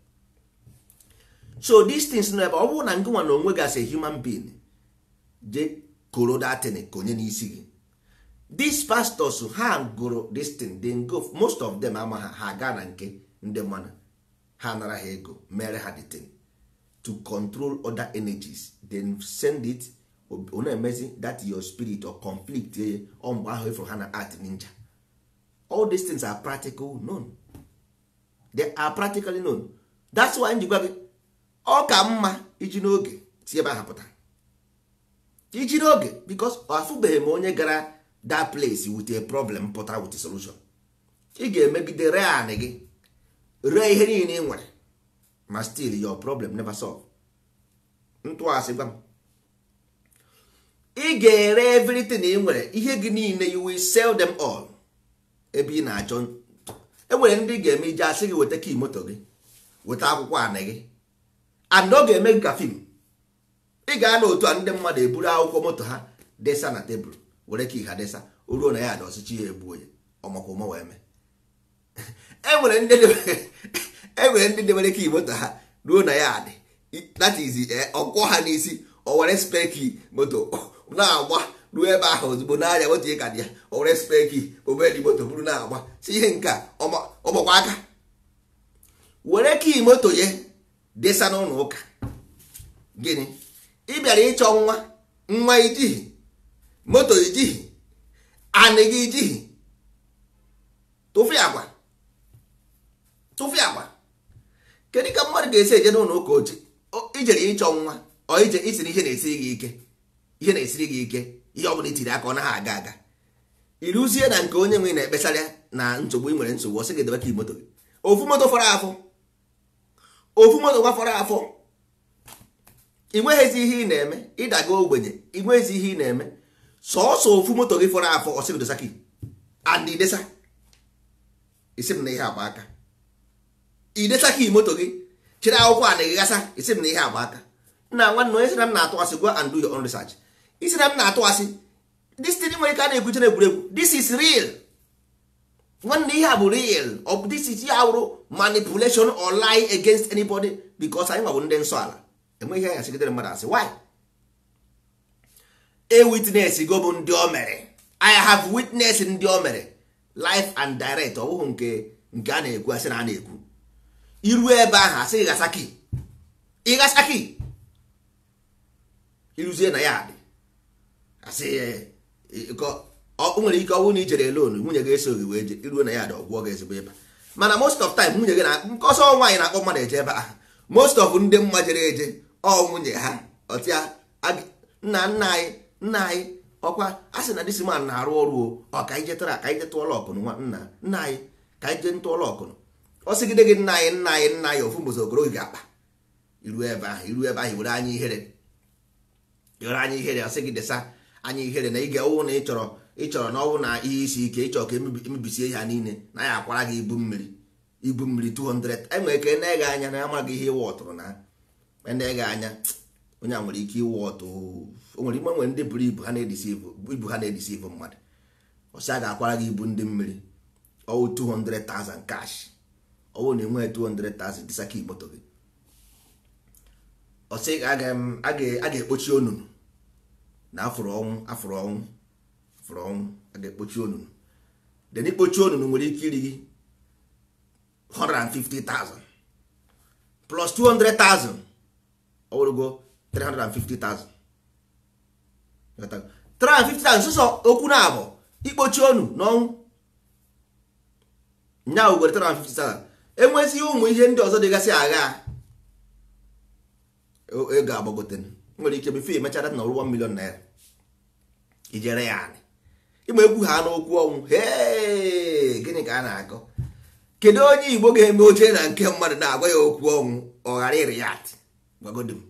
So these things no ebe ọ bụrụ na ngịnwa na onwe gị as a human being je koro datin konye n'isi gị, these pastors ha goro this thing they go most of them ama ha gaa na nke ndị mmadụ ha nara ha ego mere ha the thing to control other energies then send it ona emezi that your spirit or conflict or mgbe ahụ ifuru ha na art ninja. All these things are practical known, they are practically known. That's why njikwa gị ọ ka mma iji n'oge tie ebe ahụ pụtara iji n'oge because afụbeghị m onye gara that place with a problem pụtara with a solution. Ị ga-emegide ree anị gị ree ihe niile ị nwere ma still your problem never solve. Ntụasị gwa m ị ga-ere everything ị nwere ihe gị niile you will sell them all. Ebe ị na-achọ enwere ndị ga-eme ije asị gị weta key moto gị weta akwụkwọ anị gị and ọ ga-eme gị ka film. Ị ga na otu a ndị mmadụ eburu akwụkwọ moto ha desa na tebụl were ka ha desa oruo na ya dọsịchi ya egbuo ya ọmakwụma wee mee. Enwere ndị debere ka moto ha ruo na ya dị that is ọkwọ ha n'isi o were speki moto na-agba ruo ebe ahụ ozugbo n'anya moto ya ka dị ya o were speki obedi moto buru na-agba si ihe nke ọgbakwa aka were ka moto ya desa n'ụlọ ụka. Gịnị ị bịara ịchọ nwa ijighị moto ijighị anị gị ijighị tụfịa agwa. Kedu ka mmadụ ga-esi eje n'ụlọ ụka oche ijere ịchọ nwa ọ ije isiri ihe na-esiri gị ike ihe ọ bụla itiri aka ọ naghị aga iruzie na nke onye nwe na-ekpesara na nsogbu ị nwere nsogbu ọ sị gị debe ka moto gị ofu moto fọrọ afọ ị nweghịzi ihe ị na-eme ịdaga ogbenye ị nweghịzi ihe ị na-eme sọọsọ ofu moto gị fọrọ afọ ọsị gị dosa gị and idesa isi m na ihe agba aka idesa ka moto gị chịrị akwụkwọ a na gasa isi m na ihe agba aka nna nwanne onye sị na m na-atụ asị go and do your own research. Isi na m na-atụ asị this thing nwere ka na-ekwuche na egwuregwu this is real nwanne ihe a bụ real of this is ya wụrụ manipulation or lie against anybody because anyị nwabụ ndị nsọ ala enweghị ihe asịgidere mmadụ asị why a witness go bụ ndị o mere I have witness ndị o mere life and direct ọ bụghị nke a na-ekwu asị na a na-ekwu iru ebe ahụ asị ịgasaki iruzie na ya dị asị o nwere ike ọ bụrụ na i jere alone nwunye gị eso gị wee je iruo na ya dị ọgwụọ gị ezigbo ịba mana most of time nwunye gị na nke ọsọ nwaanyị na-akpọ mmadụ eje ebe ahụ most of ndị mma jere eje ọ nwunye ha ọtịa nna anyị ọkwa a sị na disi man na-arụ ọrụ ọ ka ije tara ka ije tụọla ọkụnụ nna anyị ka ije ntụọla ọkụnụ ọ sịgide gị nna anyị ofu mbozi okoro gị ga-akpa iru ebe ahụ were anya ihere ọ sị gị desa anya ihere na ị ga-ewu na ịchọrọ na ọwụ na ihe isi ike ịchọrọ ka emebisie ihe niile na ya akwara gị ibu mmiri 200 enwere ka na-ege anya na amaghị ihe iwe ọtụrụ na na-ege anya onye a nwere ike iwe ọtụ o nwere ime nwere ndị buru ibu ha na-edisivu mmadụ ọsị a ga-akwara gị ibu ndị mmiri ọwụ 200,000 cash ọwụ na enweghị 200,000 disaki moto gị ọsị a ga-ekpochi onunu na afụrụ ọnwụ a ga-ekpochi onunu den ikpochi onunu nwere ike iri gị 150,000 plus 200,000 ọwụrụgo 350,000 350,000 sụsọ okwu na abụ ikpochi onu n'ọnwụ nya ugwere 350,000 enwezighị ụmụ ihe ndị ọzọ dịgasị agha ego agbagote nwere ike befe emechara na ọrụ 1 million naira ijere ya anyị ịma egwu ha n'okwu ọnwụ gịnị ka a na-akọ kedu onye Igbo ga-eme oche na nke mmadụ na-agwa ya okwu ọnwụ ọ ghara iri ya atị gwagodim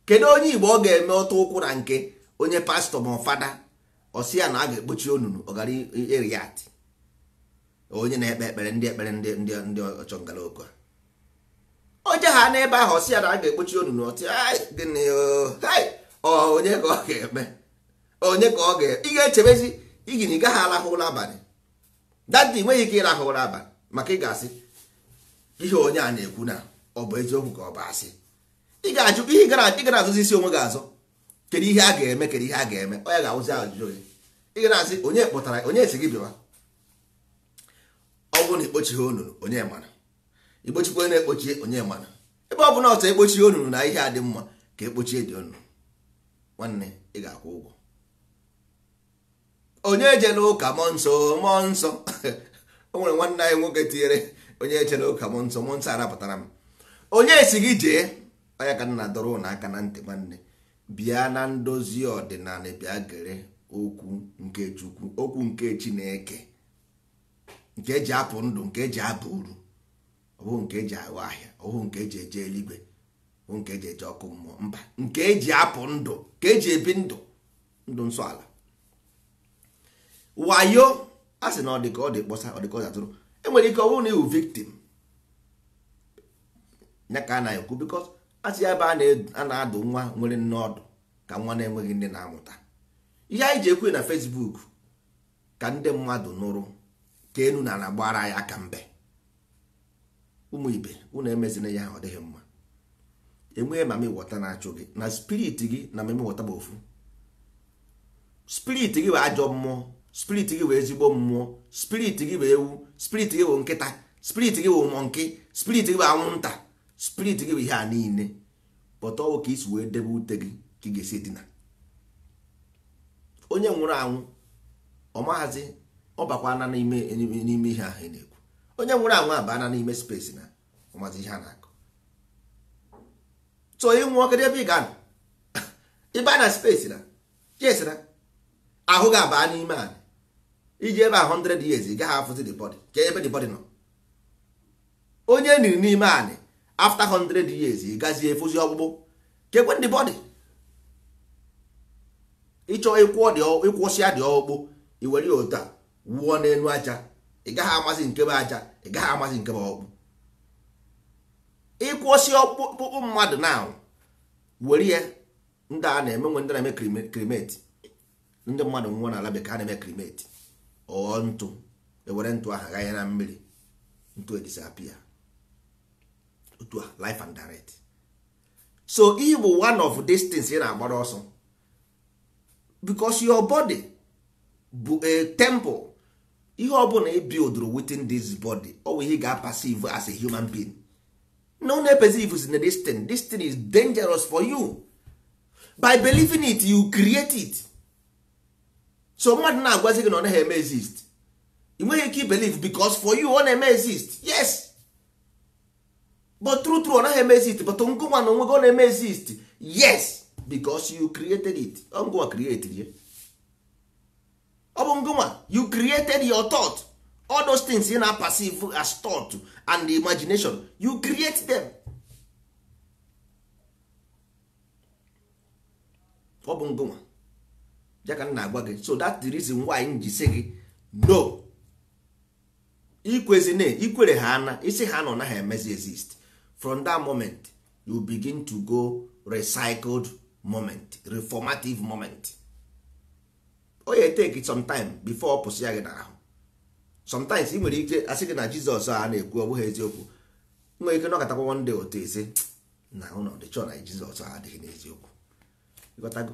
kedu onye Igbo ọ ga-eme ọtụ ụkwụ na nke onye pastọ ma fada ọsị ya na a ga-ekpochi onunu ọ ghara iri ya atị onye na-ekpe ekpere ndị ọchọngaloko oje ha n'ebe ahụ ọsị ya na a ga-ekpochi onunu ọtị gịnị onye ka ọ ga-eme onye ka ọ ga ị ga-echebezi igini ị gaghị arahụ ụra abalị dadi nweghị ike ịrahụ ụra abalị maka ị ga-asị ihe onye a na-ekwu na ọ bụ eziokwu ka ọ bụ asị ị ga-ajụ ihe ị gara azụzi isi onwe gị azụ kedu ihe a ga-eme kedu ihe a ga-eme onye ga-awụzi ajụjụ gị ị gara asị onye kpụtara onye esi gị bịawa ọ bụrụ na ikpochighị onunu onye mana igbochikwa na-ekpochie onye mana ebe ọ bụla ọtọ ekpochi onunu na ihe a dị mma ka ekpochie dị onunu nwanne ị ga-akwụ ụgwọ onye ejela ụka mmụọ nsọ o nwere nwanne anyị nwoke tinyere onye ejela ụka mmụọ nsọ arapụtara m onye esi gị jee onye ka nna dọrọ ụnụ aka na ntị nwanne bịa na ndozi ọdịnala bịa gere okwu nke Chukwu okwu nke Chineke nke eji apụ ndụ nke eji apụ uru ọ bụghị nke eji ahụ ahịa ọ bụghị nke eji eje eluigwe ọ bụghị nke eji eje ọkụ mmụọ mba nke eji apụ ndụ ka eji ebi ndụ nsọ ala wayo a sị na ọ dị ka ọ dị kpọsa ọ dị ka ọ zatụrụ enwere ike ọ bụrụ na iwu victim ya ka a na-ekwu because a sị ya ebe a na-adụ nwa nwere nne ọdụ ka nwa na-enweghị nne na-amụta ihe anyị ji ekwe na Facebook ka ndị mmadụ nụrụ ka enu na na-agbara ya aka mbe ụmụ ibe unu emezina ya ọ dịghị mma enweghị mami wọta na-achụ gị na spirit gị na mami wọta bụ ofu spirit gị bụ ajọ mmụọ spirit gị bụ ezigbo mmụọ spirit gị bụ ewu spirit gị bụ nkịta spirit gị bụ mọnki spirit gị bụ anwụnta spirit gị bụ ihe a niile pọta ọwụ ka isi wee debe ute gị ka ị ga-esi dina onye nwụrụ anwụ ọ mahazi ọ bakwana n'ime ihe ahụ ị na-ekwu onye nwụrụ anwụ abana n'ime space na ọmazi ihe a na-akụ so ị nwụọ kedụ ebe ị ga-anọ ịba na space na yes na ahụ ga-aba n'ime anyị iji ebe 100 years ị gaghị afụzi the body ka ebe the body nọ onye niri n'ime anyị after 100 years ị gazie efuzi ọgbụgbụ ka ekwe the body ịchọ ịkwụsịa dị ọgbụ iwere otu a wụọ n'elu aja ị gaghị amasị nke bụ aja ị gaghị amasị nke bụ ọkpụ ịkwụsị ọkpụkpụ mmadụ na were ya ndị a na-eme nwe ndị na-eme kremeti ndị mmadụ nwụọ n'ala bekee a na-eme kremeti ọ ntụ ewere ntụ ahụ ganye na mmiri ntụ edisapia otu a life and direct so ihe bụ one of these things ị na-agbara ọsọ because your body bụ a temple ihe ọbụla ị build within this body ọ bụ ihe ga-perceive as a human being no na-perceive is na this thing is dangerous for you by believing it you create it so mmadụ na-agwazi gị na ọ naghị eme exist ị nweghị ike believe because for you ọ na-eme exist yes but true ọ naghị eme exist but ngụnwa na onwe gị ọ na-eme exist yes because you created it ngụnwa created ya ọ bụ ngụnwa you created your thought all those things you na perceive as thought and imagination you create them ọ bụ ngụnwa ya ka m na-agwa gị so that's the reason why m ji sị gị no ikwere ha ana isi ha nọ naghị emezi exist from that moment you begin to go recycled moment reformative moment o ya take it some time before ọ pụsị ya gị n'ahụ sometimes ị nwere ike asị gị na Jizọs a na-ekwu ọ bụghị eziokwu nwere ike nọkọtakwa one day otu ese na ụlọ dị chọọ na Jizọs a adịghị n'eziokwu ịghọtago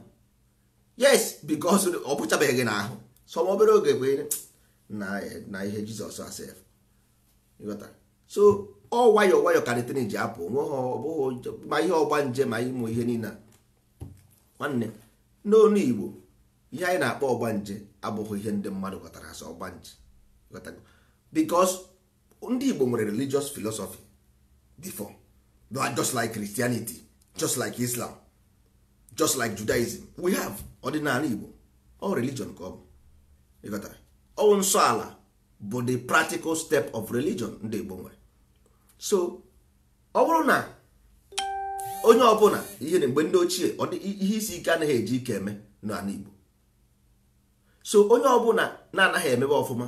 yes because ọ bụchabeghị gị n'ahụ so obere oge bụ na ihe Jizọs asef ịghọta so ọ nwayọọ karịtịrị ji apụ nwe ha ọ bụghị ma ihe ọgba nje ma ịmụ ihe niile nwanne n'onu Igbo ihe anyị na-akpọ ọgbanje abụghị ihe ndị mmadụ ghọtara asọ ọgbanje because ndị Igbo nwere religious philosophy before. They are just like Christianity, just like Islam, just like Judaism. We have ordinary Igbo, all religion ka ọ bụ. You got that? All nsọ ala bụ the practical step of religion ndị Igbo nwere. So ọ bụrụ na onye ọbụla ihe na mgbe ndị ochie ihe isi ike anaghị eji ike eme n'ala Igbo. So onye ọbụla na-anaghị emebe ọfụma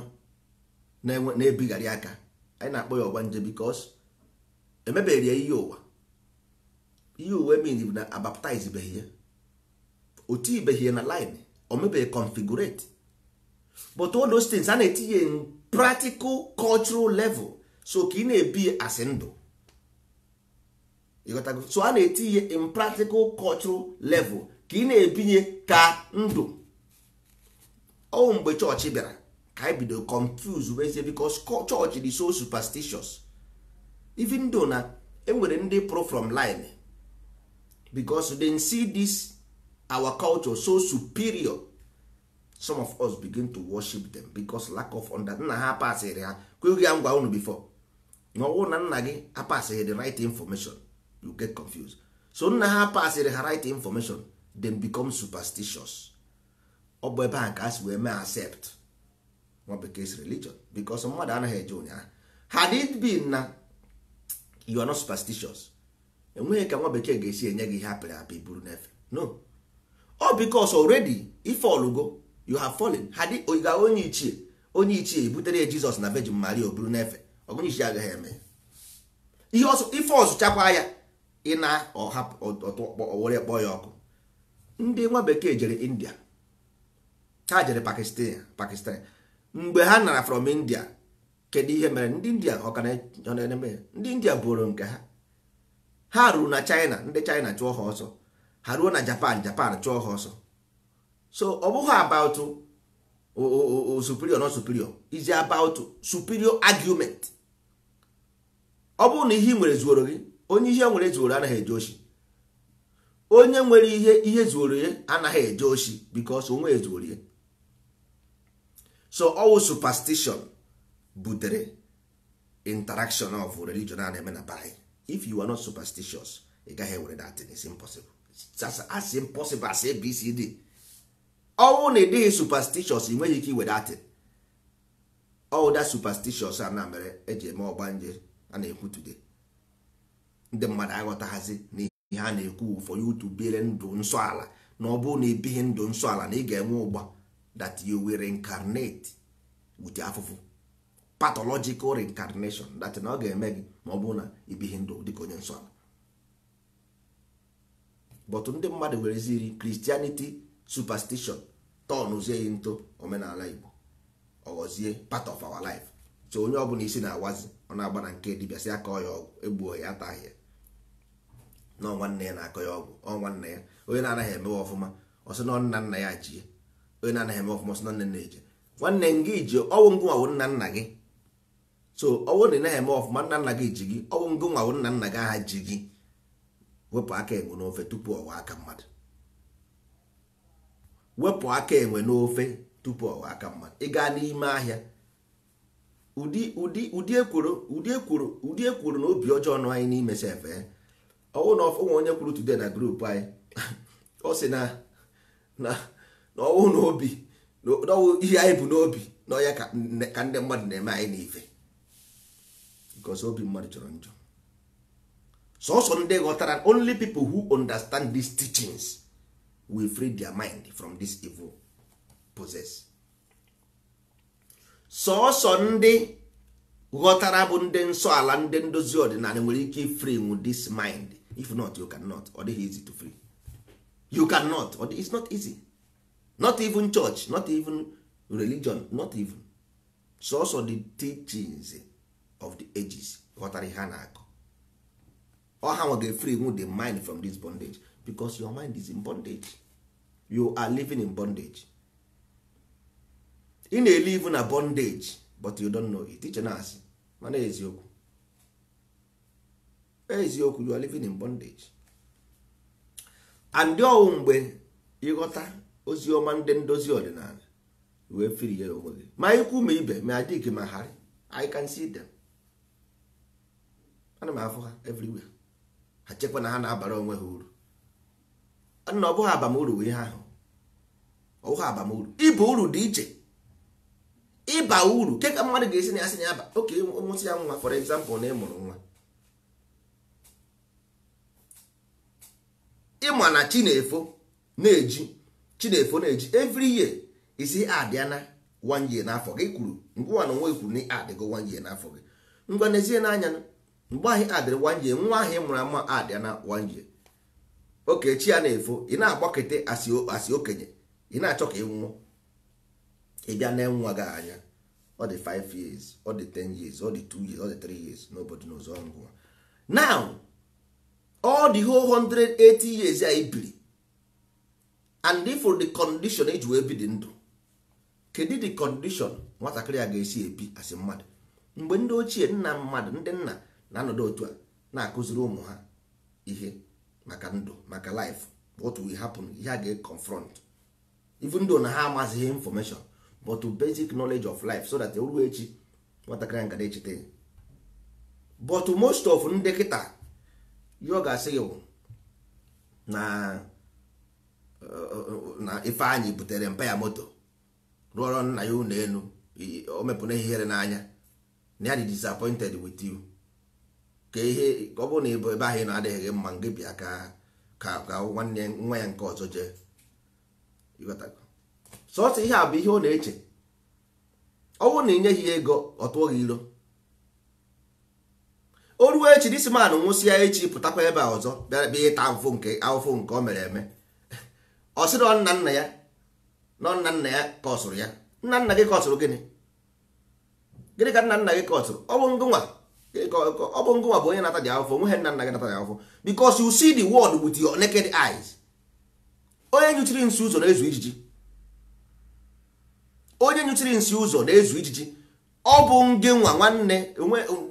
na-ebigharị aka anyị na-akpọ ya ọgbanje because emebeghị ihe ụwa. Ihe uwe mean na abaptize beghị ya, oti ibeghị na line, o mebeghị configurate. But all those things a na-etinye in practical cultural level, so ka ị na-ebi asị ndụ. So a na-etinye in practical cultural level ka ị na-ebinye ka ndụ. Ọ mgbe chọọchị bịara ka anyị bido confuse wezie because chọọchị dị so superstitious. Even though na enwere ndị pro from line because they see this our culture so superior, some of us begin to worship them because lack of understanding. Nna ha pasịrị ha kweghị ya ngwa unu before na ọwụ na nna gị apasịghị the right information, you get confused. So nna ha pasịrị ha right information, then become superstitious. Ọ bụ ebe ha ka asị wee mee accept nwa bekee religion because mmadụ anaghị eje ụnyaahụ. Had it been na you are not superstitious, enweghị ka nwa bekee ga-esi enye gị ihe apịrị apị buru n'efe. No, all because already if olugo you have fallen. Had oyiga onye ichie ebutere Jizọs na Virgin Maria o buru n'efe, onye ichie agaghị eme ihe ọsọ ife ọzụchakwa ya ị na ọwere kpọọ ya ọkụ. Ndị nwa bekee jere India, ha jere Pakistan. Mgbe ha nara from India, kedu ihe mere? Ndị India ọ na-eme, ndị India bụrụ nke ha ruo na China, ndị China chụọ ha ọsọ, ha ruo na Japan chụọ ha ọsọ. So ọ bụghị about superior not superior, is about superior argument. Ọ bụrụ na ihe nwere zuoro gị, onye ihe nwere zuoro anaghị eje oshi. Onye nwere ihe zuoro ya anaghị eje oshi because onwe ezuoro ya. So all superstition butere interaction of religion a na-eme na bai. If you are not superstitious, ị gaghị ewere that thing. It's impossible. It's as impossible as ABCD. Ọwụ na ịdịghị superstitious, ị nweghị ike iwere that thing. All that superstitious a na mere eji eme ọgbanje a na-ekwu today. Ndị mmadụ aghọtaghazi na ihe a na-ekwu for you to biri ndụ nsọ ala, na ọ bụrụ na ebighị ndụ nsọ ala na ị ga-enwe ụgba, that you will reincarnate with afụfụ. Pathological reincarnation, that na ọ ga-eme gị ma ọ bụrụ na ibighị ndụ dịka onye nsọ ala. But ndị mmadụ wereziri Christianity superstition tọnụzie into omenala Igbo, ọghọzie part of our life. So onye ọbụla isi na-awazi ọ na-agba na nke dibịa sị aka ọya ọgwụ, egbuo ya ataghị ya na nwanne ya na-akọ ya ọgwụ, nwanne ya onye na-anaghị emewe ọfụma ọsị na nna ya ji, onye na-anaghị eme ọfụma ọsị na nne na-eje. Nwanne gị ji ọwụ ngụ nwawo nna gị. So ọwụ na ị naghị eme ọfụma nna gị ji gị, ọwụ ngụ nwawo nna gị aha ji gị. Wepụ aka enwe n'ofe tupu ọwa aka mmadụ. Wepụ aka enwe n'ofe tupu ọwa aka mmadụ. Ị gaa n'ime ahịa, ụdị ekworo na obi ọjọọ nọ anyị n'ime sefe. Ọwụ na ọfụnwe onye kwuru today na group anyị ọ sị na ọwụ na obi n'ọwụ ihe anyị bụ n'obi na ọya ka ndị mmadụ na-eme anyị n'ife because obi mmadụ chọrọ njọ. Sọsọ ndị ghọtara, only people who understand these teachings will free their mind from this evil possess. Sọsọ ndị ghọtara bụ ndị nsọ ala, ndị ndozi ọdịnala nwere ike free with this mind. If not, you cannot. Ọ dịghị easy to free. You cannot. It's not easy. Not even church, not even religion, not even. Sọsọ the teachings of the ages ghọtara ihe a na-akọ. Or how get free with the mind from this bondage, because your mind is in bondage. You are living in bondage. In a live in a bondage, but you don't know it. Teach us, man, eziokwu. Eziokwu, you are living in bondage. And mgbe ịghọta ozi ọma ndị ndozi ọdịnala wee firi ya onwe gị ma ikwu ma ibe ma adịghị ma harị I can see them. Ana m afụ ha everywhere. Ha chekwa na ha na-abara onwe ha uru. Ana ọ bụghị abamuru ihe ahụ. Ọ bụghị abamuru. Ịba uru dị iche. Ịba uru ke ka mmadụ ga-esi na asị na aba. Okay, ụmụsị ya nwa for example na ịmụrụ nwa. Ịma na Chinefo na-eji every year isi adịana 1 year n'afọ gị kwuru ngwa na onwe kwuru na adịgo 1 year n'afọ gị ngwa n'ezie n'anya mgbe ahụ adịrị 1 year nwa ahụ mụrụ ama adịana 1 year oke chi ya na-efo ị na-agbakete asị okenye ị na-achọ ka ị nwụọ ị bịa na nwa gị anya ọ dị 5 years ọ dị 10 years ọ dị 2 years ọ dị 3 years nobody knows ngwa now all the whole 180 years ya ibiri and if for the condition eji wee bi dị ndụ kedu the condition nwatakịrị a ga-esi ebi asị mmadụ mgbe ndị ochie nna mmadụ ndị nna na-anọdụ otu a na-akụziri ụmụ ha ihe maka ndụ maka life what will happen ihe a ga-confront even though na ha amazighị information but to basic knowledge of life so that ruo echi nwatakịrị a ga na-echeta ya but most of ndị kịta yo ga-asị ya na Ifeanyị butere mpa ya moto rụọrọ nna ya ụlọ elu o mepụrụ ihere n'anya na ya dị disappointed with you ka ihe ọ bụrụ na ebe ahụ na-adịghị gị mma ngị bịa ka nwanne nwa ya nke ọzọ jee sọsọ ihe a bụ ihe ọ na-eche ọ bụrụ na ị nyeghị ya ego ọ tụọ gị iro o ruo echi disman nwụsịa echi pụtakwa ebe a ọzọ bịa ịta ahụfụ nke o mere eme ọ sị na nna nna ya ka ọ sụrụ ya nna nna gị ka ọ sụrụ gịnị ka nna nna gị ka ọ sụrụ ọ bụ ngụnwa bụ onye nata dị ahụfụ nweghị nna nna gị nata dị ahụfụ because you see the world with your naked eyes. Onye nyụchiri nsị ụzọ na-ezu ijiji ọ bụ ngịnwa nwanne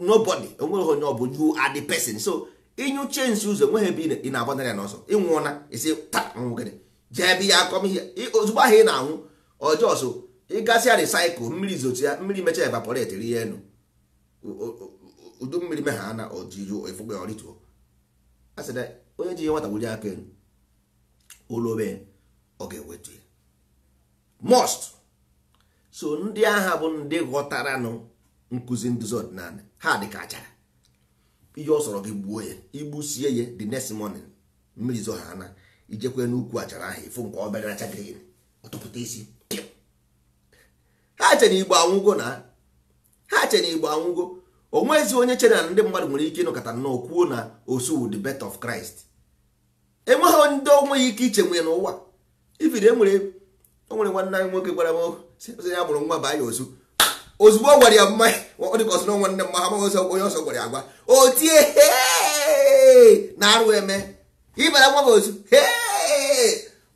nobody onweghị onye ọ bụ you are the person. So ịnyụchie nsị ụzọ nweghị ebe ị na-agbanarị ya n'ọsọ ịnwụọna isi taa nwụgịrị jee ebe ya akọm ihe ozugbo ahụ ị na-anwụ ọjọọ so ịgasịa recycle mmiri zotu ya mmiri mecha evaporate rie enu udu mmiri me ha na ojiju efugbe orituo asịrị onye ji ihe nwata wuli aka enu olobe ọ ga-ewetu ya most. So ndị agha bụ ndị ghọtaranụ nkụzi nduzi ọdịnala ha dị ka achara ihe ọ sọrọ gị gbuo ya igbusie ya the next morning mmiri zo ha na ijekwe n'ukwu achara ahụ ifu nke obere acha green ọtụpụta isi ha chere igbo anwụgo onwezi onye chere na ndị mmadụ nwere ike ịnọkọta nnọọ kwuo na osu the birth of Christ. Enweghị ndị onweghị ike iche nwere n'ụwa ifiri o nwere nwanne anyị nwoke gwara m sị ya mụrụ nwa baa ya ozu ozugbo ọ gwara ya mma ọ dịka ọsọ na nwanne mma ha onye ọsọ gwara ya agwa o tie na-arụ eme ịbara nwa m ozu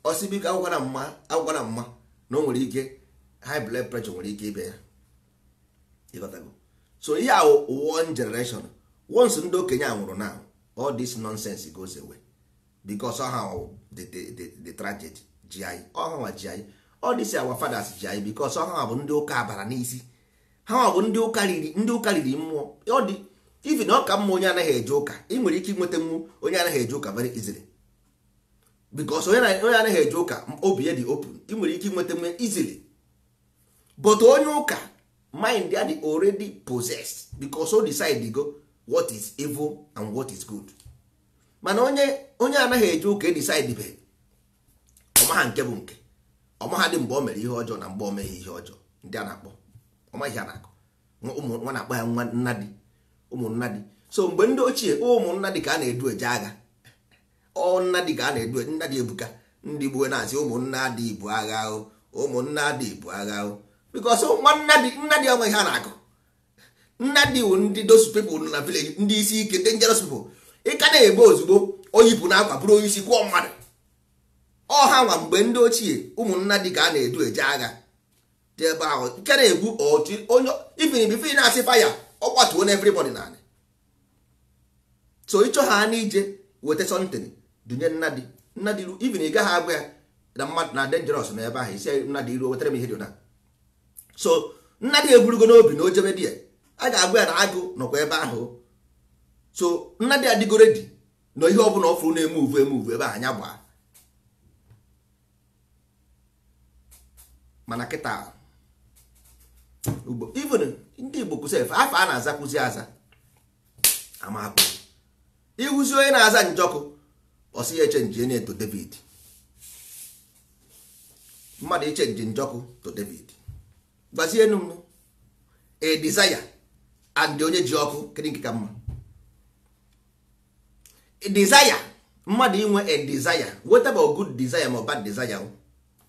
ọsibika agwara mma na o nwere ike high blood pressure nwere ike ịbịa ya ịghọtago. So ihe ahụ one generation once ndị okenye a nwụrụ now all this nonsense goes away because ọha the tragedy ji anyị ọhanwa ji anyị all this our fathers ji anyị because ọhanwa bụ ndị ụka abara n'isi ha bụ ndị ụka riri mmụọ ọ dị even na ọka mma onye anaghị eje ụka ị nwere ike inweta nwu onye anaghị eje ụka very easily because onye anaghị eje ụka obi ya dị open ị nwere ike inweta nwe easily but onye ụka mind ya dị already possessed because o decide go what is evil and what is good. Mana onye anaghị eje ụka e decide be ọmaha nke bụ nke ọmaha dị mgbe o mere ihe ọjọọ na mgbe o meghị ihe ọjọọ ndị a na-akpọ ọmaghị a na-akọ nwa na-akpọ ya nwa nnadi ụmụnnadi. So mgbe ndị ochie ụmụnnadi ka a na-edu eje agha nnadi ka a na-edu nnadi ebuka ndị gbuo na-asị ụmụnnadi bụ agha ụmụnnadi bụ agha because nnadi onwe ha na-akọ nnadi wụ ndị those people na village ndị isi ike dangerous people ị ka na-egbe ozugbo oyipụ na akwa bụrụ onye isi kwụọ mmadụ ọha nwa mgbe ndị ochie ụmụnnadi ka a na-edu eje agha dị ebe ahụ nke na-egbu onye even before na-asị fire ọ kwatuo na everybody na. So ịchọ ha n'ije weta something dunye nnadi even ị gaghị agwa ya na mmadụ na dangerous na ebe ahụ isi Nnadị iruo wetara m ihe dị na so Nnadị eburugo n'obi na ojebe di ya a ga-agwa ya na agụ nọkwa ebe ahụ so Nnadị adịgo redi na ihe ọbụla ọ fụrụ na-emuvu ebe ahụ anya gbaa mana kịta ugbo even ndị Igbo kwụsịrị afọ a na-azakwụzi aza amakpụ ịhụzi onye na-aza njọkụ ọsị ya echenji enye to David mmadụ ichenji njọkụ to David gbazie enu m a desire and onye ji ọkụ kedu nke ka mma a desire mmadụ inwe a desire whatever good desire ma bad desire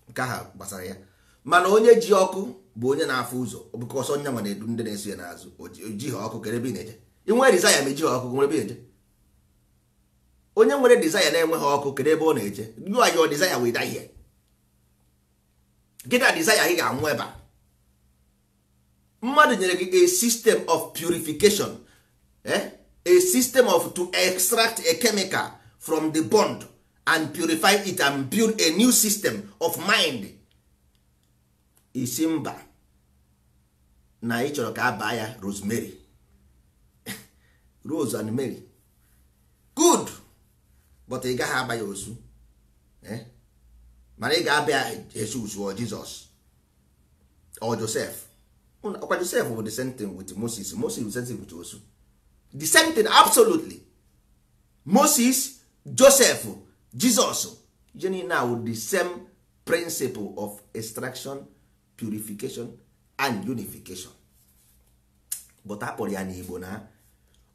nke ha gbasara ya mana onye ji ọkụ bụ onye na-afụ ụzọ ọbụkọ ọsọ nya nwa na-edu ndị na-eso ya n'azụ oji ha ọkụ kere ebe ị na-eje inwe desire ma eji ha ọkụ nwere ebe eje onye nwere desire na-enweghị ọkụ kere ebe ọ na-eje you are your desire will die here gịda desire ị ga-anwụ ebe a mmadụ nyere gị a system of purification a system of to extract a chemical from the bond and purify it and build a new system of mind isi mba na ị chọrọ ka a baa ya Rosemary Rose and Mary good but ị gaghị aba ya ozu mana ị ga-abịa Jesus or Jesus or Joseph ọkwa Joseph bụ the same thing with Moses was the same thing with osu the same thing absolutely Moses Joseph Jesus jeni now the same principle of extraction purification and unification but akpọrọ ya n'Igbo na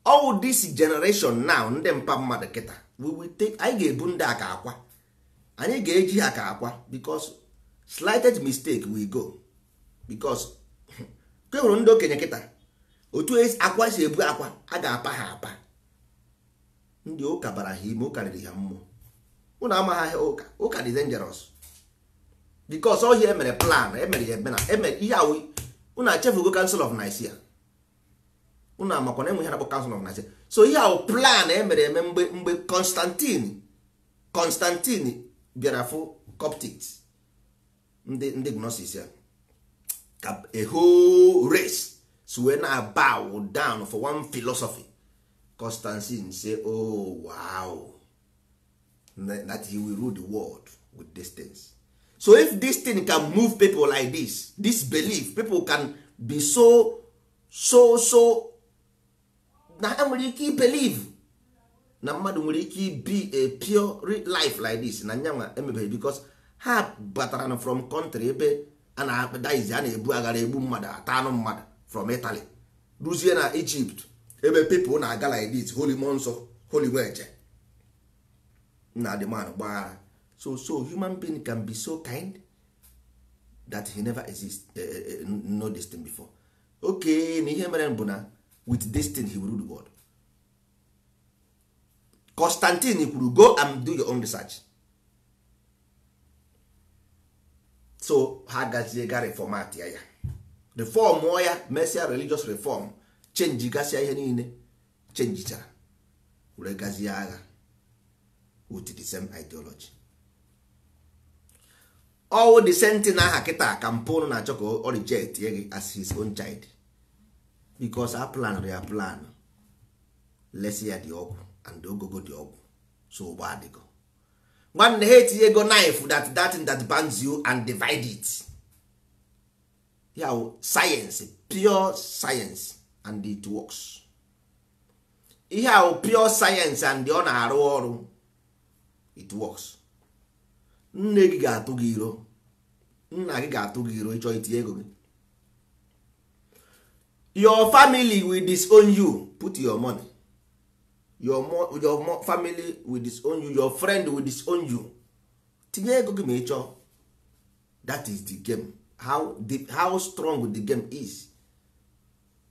all this generation now ndị mpa mmadụ kịta we will take anyị ga-ebu ndị aka akwa anyị ga-eji ha ka akwa because slighted mistake we go because ke hụrụ ndị okenye kịta otu akwa si ebu akwa a ga-apa ha apa ndị ụka bara ha ime ụka riri ha mmụọ ụnụ amaghị ha ụka dị dangerous because all here emere plan emere ya ebe na emere ihe awụ ụnụ achefugo Council of Nicaea ụnụ amakwa na enwe ihe na-akpọ Council of Nicaea so ihe awụ plan emere eme mgbe Constantine bịara fụ Coptics ndị Gnosis ya a whole race so we na bow down for one philosophy. Constantine say oh wow that he will rule the world with these things. So if this thing can move people like this belief, people can be so na ha nwere ike believe na mmadụ nwere ike be a pure life like this na nyanwa emebeghị because ha batara from country ebe a na-akpadize a na-ebu aghara egbu mmadụ ata anụ mmadụ from Italy ruzie na Egypt ebe people na-aga like this holy monso holy weje na the man gbara so human being can be so kind that he never know this thing before. Okay, na ihe mere bụ na with this thing he will rule the world. Constantine kwuru go and do your own research. So ha gazie ga reformat ya reform ya mesia religious reform change gasịa ihe niile change chara were gazie agha with the same ideology. All the same thing aha kịta kampon na achọ ka o reject ye as his own child because a plan ya plan lesia dị ọgwụ and ogogo dị ọgwụ so ụgbọ adịgo nwanne ha etinye go knife that thing that bands you and divide it ya science pure science and it works. Ihe ahụ pure science and ọ na-arụ ọrụ it works. Nne gị ga-atụ gị iro, nna gị ga-atụ gị iro ịchọ itinye ego gị. Your family will disown you, put your money. Your family will disown you, your friend will disown you. Tinye ego gị ma ịchọ. That is the game. How strong the game is.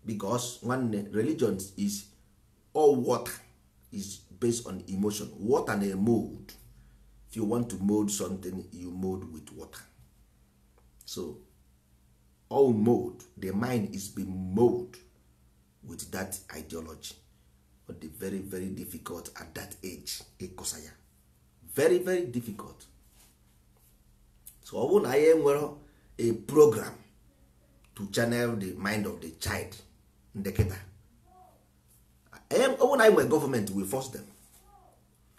Because one religion is all water is based on emotion. Water and a mold. If you want to mold something, you mold with water. So all mold, the mind is being molded with that ideology. But the very, very difficult at that age. Ekosaya. Very, very difficult. so ọ bụrụ na anyị enwere a program to channel the mind of the child ndị kịta, ọ bụrụ na anyị nwere gọọmenti we force them.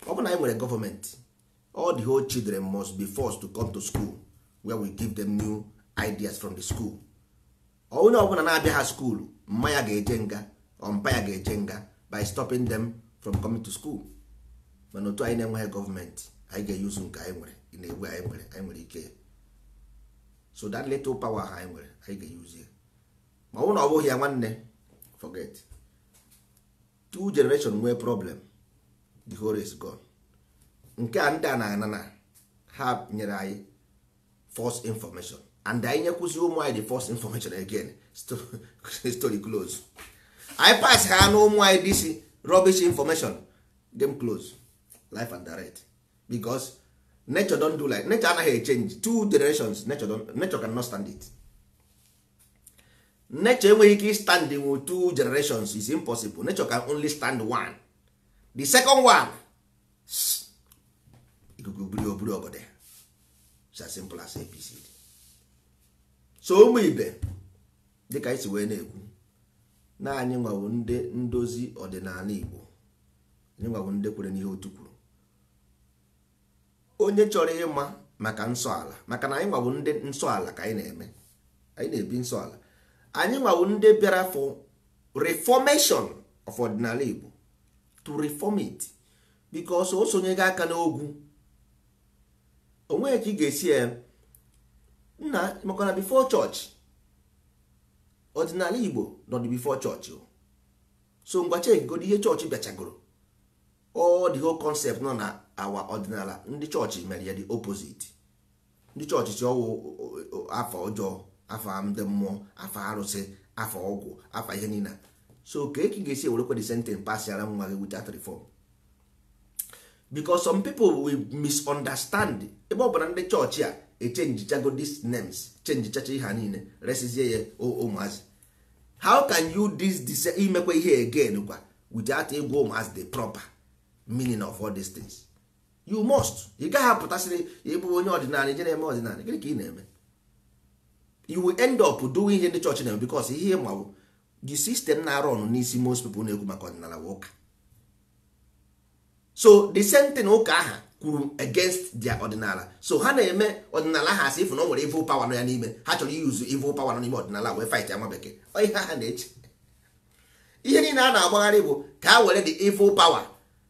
Ọ bụrụ na anyị nwere gọọmenti, all the whole children must be forced to come to school where we give them new ideas from the school. Onye ọbụla na-abịa ha school, mma ya ga-eje nga mpa ya ga-eje nga by stopping them from coming to school. Mana otu anyị na-enweghị gọọmenti, anyị ga-eyuzu nke anyị nwere na-egwe anyị nwere ike. So that little power ha anyị nwere anyị ga-eyuzu ya. Ma ọ bụrụ na ọ bụghị ya nwanne, forget. 2 generation nwee problem, the whole is gone. Nke a ndị a na ha nyere anyị false information, and anyị nyekwuzi ụmụ anyị the false information again. Story close. I pass ha na ụmụ anyị this rubbish information, them close, life and direct, because nature don't do like nature anaghị change 2 generations. Nature cannot stand it. Nature enweghị ike standing with 2 generations, is impossible. Nature can only stand 1. The second one, ikuku buru obodo. It's as simple as ABCD. So ụmụ ibe, dịka isi wee na-ekwu na anyị nwawo ndị ndozi ọdịnala Igbo, anyị nwawo ndị kwere n'ihe otu kwuru. Onye chọrọ ịma maka nsọ ala, maka na anyị nwawo ndị nsọ ala ka anyị na-eme, anyị na-ebi nsọ ala. Anyị nwawo ndị bịara for reformation of ọdịnala Igbo, to reform it, because o sonyego aka n'ogwu. Onwe ka ị ga-esi nna maka na before church, ọdịnala Igbo nọ dị before church. So ngwa chekigoro ihe church bịachagoro, all the whole concept nọ na our ọdịnala, ndị church mere ya the opposite. Ndị church si ọwụ afọ ọjọọ, afọ ndị mmụọ, afọ arụsị, afọ ọgwụ, afọ ihe niile. So ka ị ga-esi ewerekwa the sentence pasiara nwa gị without reform, because some people will misunderstand. Ebe ọ bụla ndị church a change chago these names, change chacha ihe niile, resizie ya ụmụazị. How can you this imekwa ihe again kwa without ịgwa ụmụazị the proper meaning of all these things? You must. You gaghị apụtasịrị ịbụ onye ọdịnala je na-eme ọdịnala, gịnị ka ị na-eme? You will end up doing ihe ndị church na-eme, because ihe mawo the system na-arụ ọnụ n'isi most people na-ekwu maka ọdịnala ụka. So the same thing ụka aha kwuru against their ọdịnala. So ha na-eme ọdịnala ha asị ifu na o nwere evil power nọ ya n'ime, ha chọrọ use evil power nọ n'ime ọdịnala wee fight ya nwa bekee. Ihe ha na-eche, ihe niile a na-agbagharị bụ ka ha were the evil power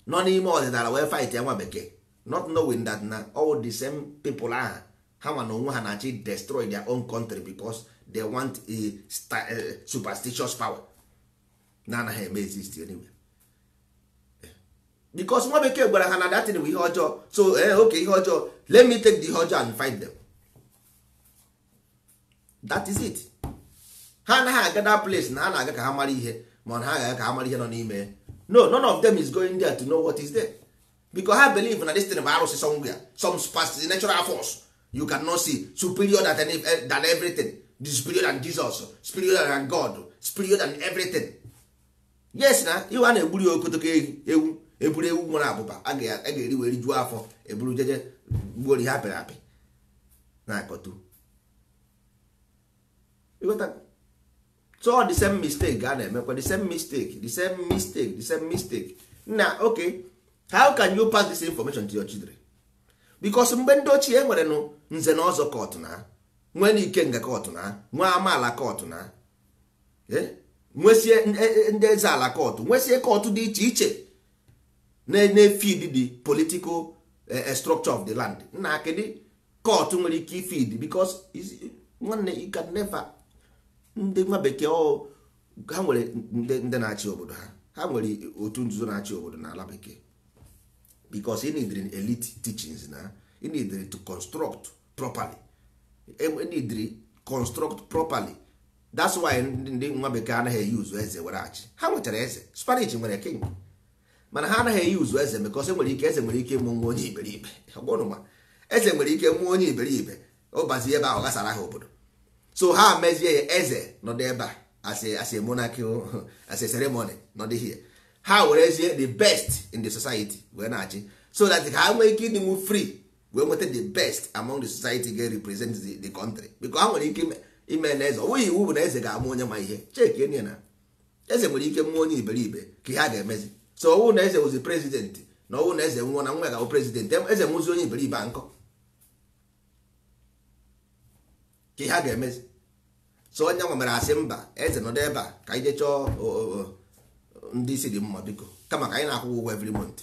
nọ n'ime ọdịnala wee fight ya nwa bekee, not knowing that na all the same people aha ha nwa na onwe ha na-achị destroy their own country because they want a superstitious power na anaghị eme exist anyway. Because nwa bekee gwara ha na that thing bụ ihe ọjọọ. So okay, ihe ọjọọ, let me take the ihe ọjọọ and fight them. That is it. Ha anaghị aga that place na ha na-aga ka ha mara ihe, ma ha aga ka ha mara ihe nọ n'ime. No, none of them is going there to know what is there, because ha believe na this thing bụ arụsị somewhere, some natural force you cannot see, superior than everything, superior than Jesus, superior than God, superior than everything. Yes, na iwe a na-egburi okotoko ewu, eburu ewu nwere abụba, a ga-eri wee rijuo afọ, eburu jeje gbuori ha apịrị apị na-akọtu. So the same mistake ga na-emekwa, the same mistake. Now, okay, how can you pass this information to your children? Because mgbe ndị ochie nwere nụ nze na ọzọ court na nwere ike nga court na nwe amaala court na nwesie ndị eze ala court, nwesie court dị iche iche na-feed the political structure of the land. Na akịdị court nwere ike feed, because nwanne you can never. Ndị nwa bekee ha nwere ndị na-achị obodo ha nwere otu nzuzo na-achị obodo na ala bekee, because you need elite teachings na you need to construct properly. That's why ndị nwa bekee anaghị use eze were achị. Ha nwetara eze, Spanish nwere king, mana ha anaghị use eze because eze nwere ike ịmụ nwa onye iberibe. Eze nwere ike mụọ onye iberibe, ọbazi ebe ahụ gasara ha obodo. So ha mezie ya eze nọdụ ebe a as a monarchy, as a ceremony nọdụ here. Ha werezie the best in the society wee na-achị, so that ha nwee ike ịdị free wee nweta the best among the society ga-represent the country, because ha nwere ike ime na eze. Ọ bụghị iwu bụ na eze ga-amụ onye ma ihe, cheki enye na eze nwere ike mụọ onye iberibe ka ihe a ga-emezi. So ọwụ na eze wụzi prezidenti na ọwụ na eze nwụọ na nwa ga-abụ prezidenti, eze mụzi onye iberibe nkọ ka ihe a ga-emezi. So onye nwa mere asị mba, eze nọdụ ebe a ka anyị jee chọọ ndị isi dị mma biko, kama ka anyị na-akwụ ụgwọ every month.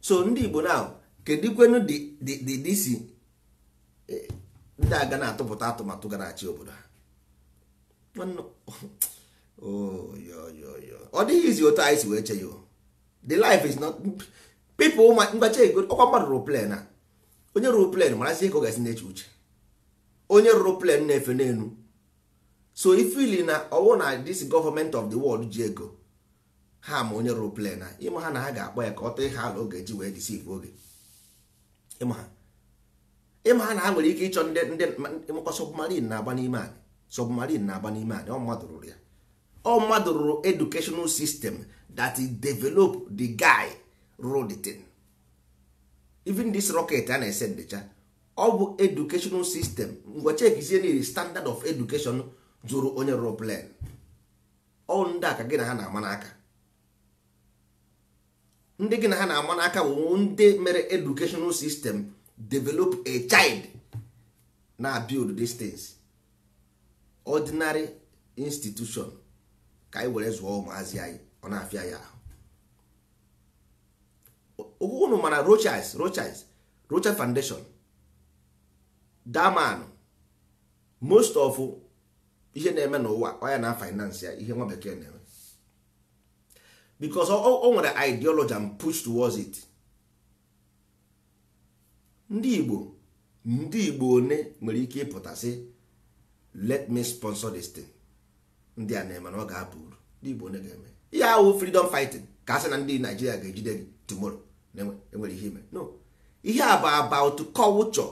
So ndị Igbo na kedikwenu disi ndị aga na-atụpụta atụmatụ ga na-achị obodo ha. Ọ dịghị izi otu anyị si wee che yo. The life is not people mgbache ego. Ọkwa mmadụ rụrụ plen a, onye rụrụ plen marazi ego ga-esi na-eche uche, onye rụrụ plen na-efe n'elu. So ifili na ọwụ na this government of the world ji ego ha ma onye rụrụ plen a, ịma ha na ha ga-akpọ ya ka ọ tụọ ihe ala oge ji wee deceive oge. ịma ha na ha nwere ike ịchọ ndị ịmakwa submarine na-agba n'ime anyị, submarine na-agba n'ime anyị. Ọ mmadụ rụrụ ya, ọ mmadụ rụrụ educational system that is develop the guy rụrụ the thing. Even this rocket a na-ese ndecha ọ bụ educational system. Ngwa chekizie n'iri standard of education zụrụ onye rụrụ plan. Ọ ndị aka gị na ha na-ama n'aka, ndị gị na ha na-ama n'aka bụ ndị mere educational system develop a child na build these things. Ordinary institution ka anyị were zụọ ụmụazị anyị, ọ na-afịa ya ahụ. Unu mana Rothschild Foundation, daman most of ihe na-eme n'ụwa ọ ya na finance ya ihe nwa bekee na-eme, because o nwere ideology and push towards it. Ndị Igbo one nwere ike ịpụta sị let me sponsor this thing. Ndị a na-eme na ọ ga-apụ uru. Ndị Igbo one ga-eme ihe ahụ freedom fighting ka asị na ndị Nigeria ga-ejide gị tomorrow enwere ihe ime. No, ihe a bụ about culture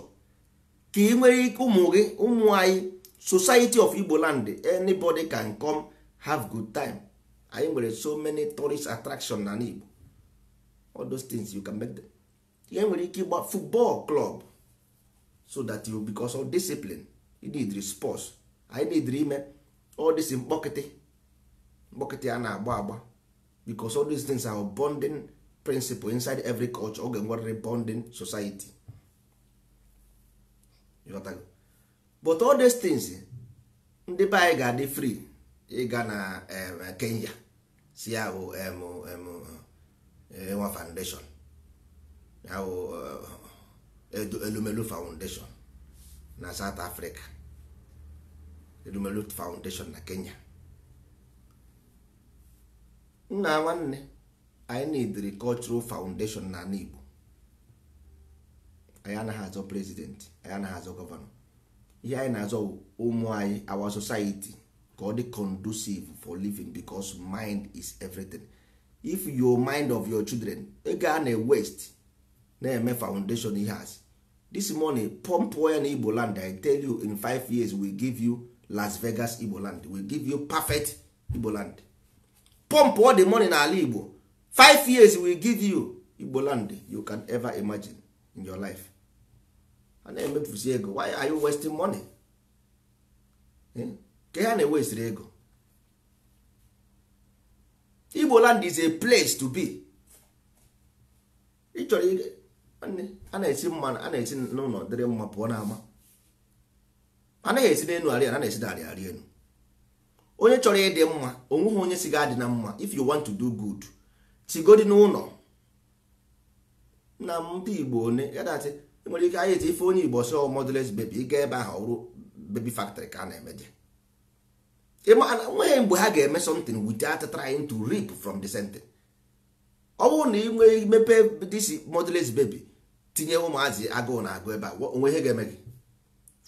ka ị nwere ike ụmụ gị ụmụ anyị society of Igbo land, anybody can come have good time. Anyị nwere so many tourist attraction na Igbo, all those things you can make them. You nwere ike ịgba football club so that you, because of discipline, you need sports. I need ime all this mkpọkịtị a na-agba because all these things are bonding principle inside every culture. Oge nwere bonding society, but all these things ndị be anyị ga-adị free. Ịga na Kenya si ahụ nwa foundation ahụ Elumelu Foundation na South Africa, Elumelu Foundation na Kenya. Nna nwanne anyị need cultural foundation na Igbo. Anyị anaghị azọ president, anyị anaghị azọ gọvanọ. Ihe anyị na-azọ ụmụ anyị, our society ka ọ dị conducive for living, because mind is everything. If your mind of your children ego na waste na-eme foundation he has, this money pump ya na Igbo land, I tell you in 5 years we give you Las Vegas Igbo land, we give you perfect Igbo land. Pump all the money na ala Igbo, 5 years we give you Igbo land you can ever imagine in your life. A na-emefusi ego. Why are you wasting money? Ka ha na-waste ego. Igbo land is a place to be. Ịchọrọ a na-esi mma, a na-esi n'ụlọ dịrị mma pụọ n'ama. A naghị esi n'enu arịa, a na-esi n'arịa arịa enu. Onye chọrọ ịdị mma, onweghị onye si ga-adị na mma. If you want to do good, sigodi n'ụlọ. Na ndị Igbo one ya datị nwere ike anyị eti ife onye Igbo sọ motherless baby, ịga ebe ahụ ọrụ baby factory ka a na-emeje. Nweghị mgbe ha ga-eme something without trying to reap from the same thing. Ọ bụrụ na ị nwee mepe this motherless baby tinye ụmụazị agụụ na agụ ebe a, onwe ihe ga-eme gị.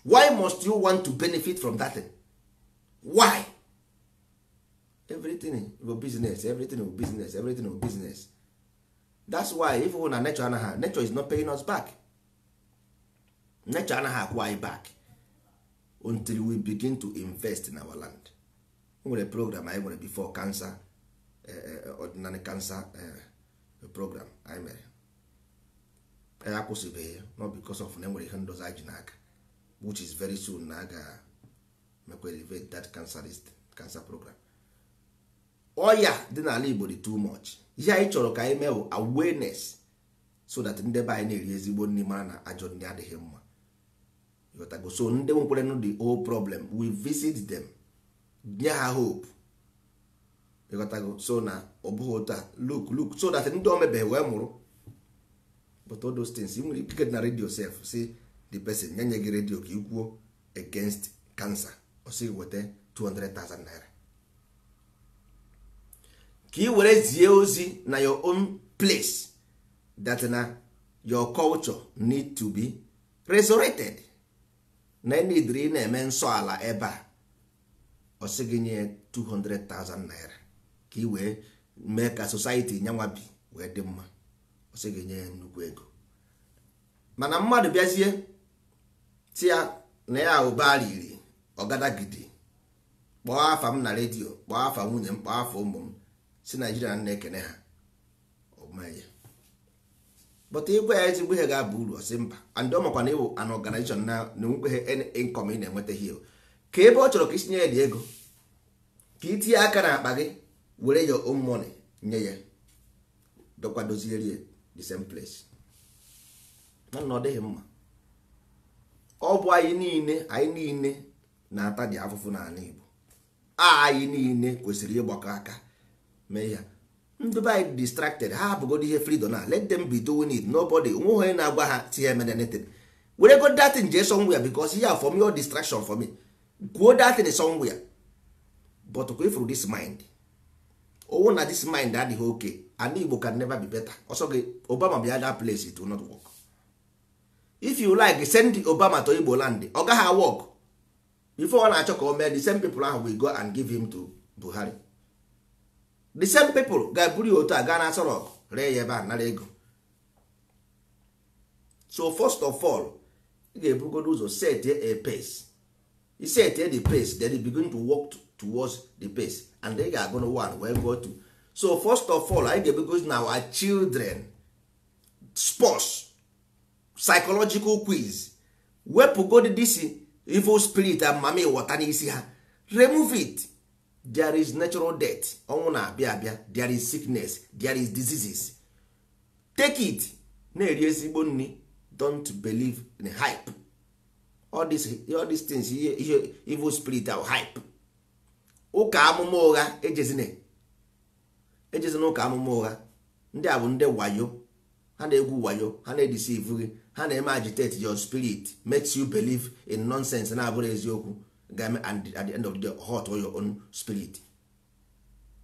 Why must you want to benefit from that thing? Why? Everything is business, everything is business, everything is business. That's why if we na nature is not paying us back. Nature anaghị akwụ anyị back until we begin to invest in our land. Nwere program anyị nwere before cancer, ordinary cancer program anyị mere. ya kwụsịbeghị ya not because of na enwere ihe ndozi anyị ji n'aka which is very soon na a ga-emekwa elevate that cancer program. Ọya dị n'ala Igbo dị too much. Ihe anyị chọrọ ka anyị mee bụ awareness so that ndị be anyị na-eri ezigbo nri mara na ajọ ndị adịghị mma. Yotago so ndị nwekwere the whole problem we visit them nye ha hope. Yotago so na ọ bụghị otu a look so that ndị omebeghị wee mụrụ. But all those things you nwere ike na radio self see the person nye gị radio ka ikwuo against cancer o si weta 200,000 naira ka i were zie ozi na your own place that na your culture need to be resurrected na need na-eme nsọ ala ebe a o si gị nye 200,000 naira ka i wee mee ka society nyanwa bi wee dị mma o si gị nye nnukwu ego. Mana mmadụ bịazie tia na ya ụbariri ọgadagidi kpọọ afa m na redio kpọọ afa nwunye m kpọọ afa ụmụ m si Naijiria na-ekene ha ọmanye but igwe ya ezigbo ihe ga-aba uru ọsị mba and ọ makwa na ịwụ an organization na nwekweghị income ị na-enweta here ka ebe ọ chọrọ ka isinye ya dị ego ka itinye aka na akpa gị were your own money nye ya dokwa doziere the same place na ọ dịghị mma. Ọ bụ anyị niile na-ata dị afụfụ n'ala Igbo anyị niile kwesịrị ịgbakọ aka mee ya. Ndị be anyị distracted ha abụgodo ihe freedom na let them be doing it nobody nwe onye na-agba ha tie emede anything were go that thing je somewhere because here for me your distraction for me go that thing somewhere but go through this mind owo na this mind adịghị okay and Igbo can never be better. Also Obama bịa that place it will not work. If you like send Obama to Igbo land ọ gaghị work before ọ na-achọ ka o mee the same people ahụ will go and give him to Buhari. The same people ga-eburu ya otu a gaa na Asorok ree ya ebe a nara ego. So first of all ị ga-ebugodo ụzọ set a pace. You set the pace then you begin to walk towards the pace and then you ga-agụ one wee go to. So first of all anyị ga-ebugodo na our children sports psychological quiz wepụgodi this evil spirit and mami wọta n'isi ha remove it. There is natural death ọnwụ na-abịa abịa there is sickness there is diseases take it na-eri ezigbo nri don't believe in hype all these things ihe evil spirit are hype. Ụka amụma ụgha ejezina ụka amụma ụgha ndị a bụ ndị wayo ha na-egwu wayo ha na-edeceive gị ha na-eme agitate your spirit makes you believe in nonsense na-abụrụ eziokwu and at the end of the day hurt your own spirit.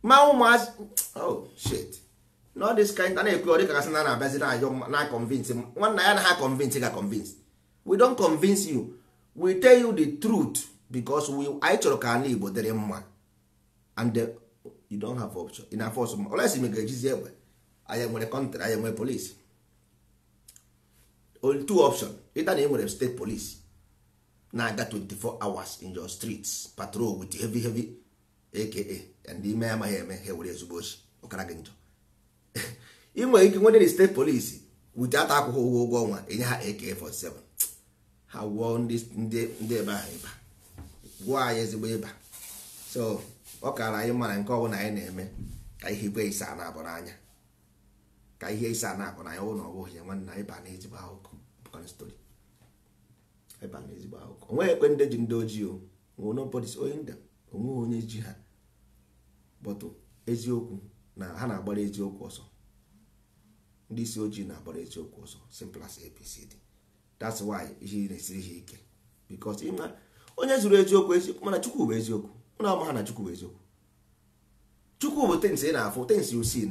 Oh shit no this kind na-ekwe ọ dịka kasị na na-abịazi na convince nwanna ya na ha convince ga convince. We don't convince you, we tell you the truth because anyị chọrọ ka ala Igbo dịrị mma and you don't have option in force unless you ga-ejizi egbe anyị nwere country anyị nwere police. Only two options either na enwere state police na-aga 24 hours in your streets patrol with heavy aka and ime amaghị eme ha were ezigbo ochi ọkara gị njọ. Ị nwere ike nwere state police with ata akwụkwọ ụgwọ ọnwa enye ha AK-47 ha gwụọ ndị ebe ahụ ịba gwụọ anyị ezigbo ịba. So ọ kara anyị mara nke ọbụla anyị na-eme ka ihe igwe isa na-abụ n'anya ka ihe isa na-abụ n'anya ụlọ ọbụghị ya nwanna ịba na ezigbo akụkọ story ịba na ezigbo akụkọ. Onweghị ekwe ndị ji ndị ojii o nobody's owing them onwe onye ji ha bọtụ eziokwu na ha na-agbara eziokwu ọsọ. Ndị isi ojii na-agbara eziokwu ọsọ simple as ABCD. That's why ihe na-esiri ha ike because ịma onye zuru eziokwu mana Chukwu bụ eziokwu ụna ama ha na Chukwu bụ eziokwu. Chukwu bụ things ị na-afụ things you see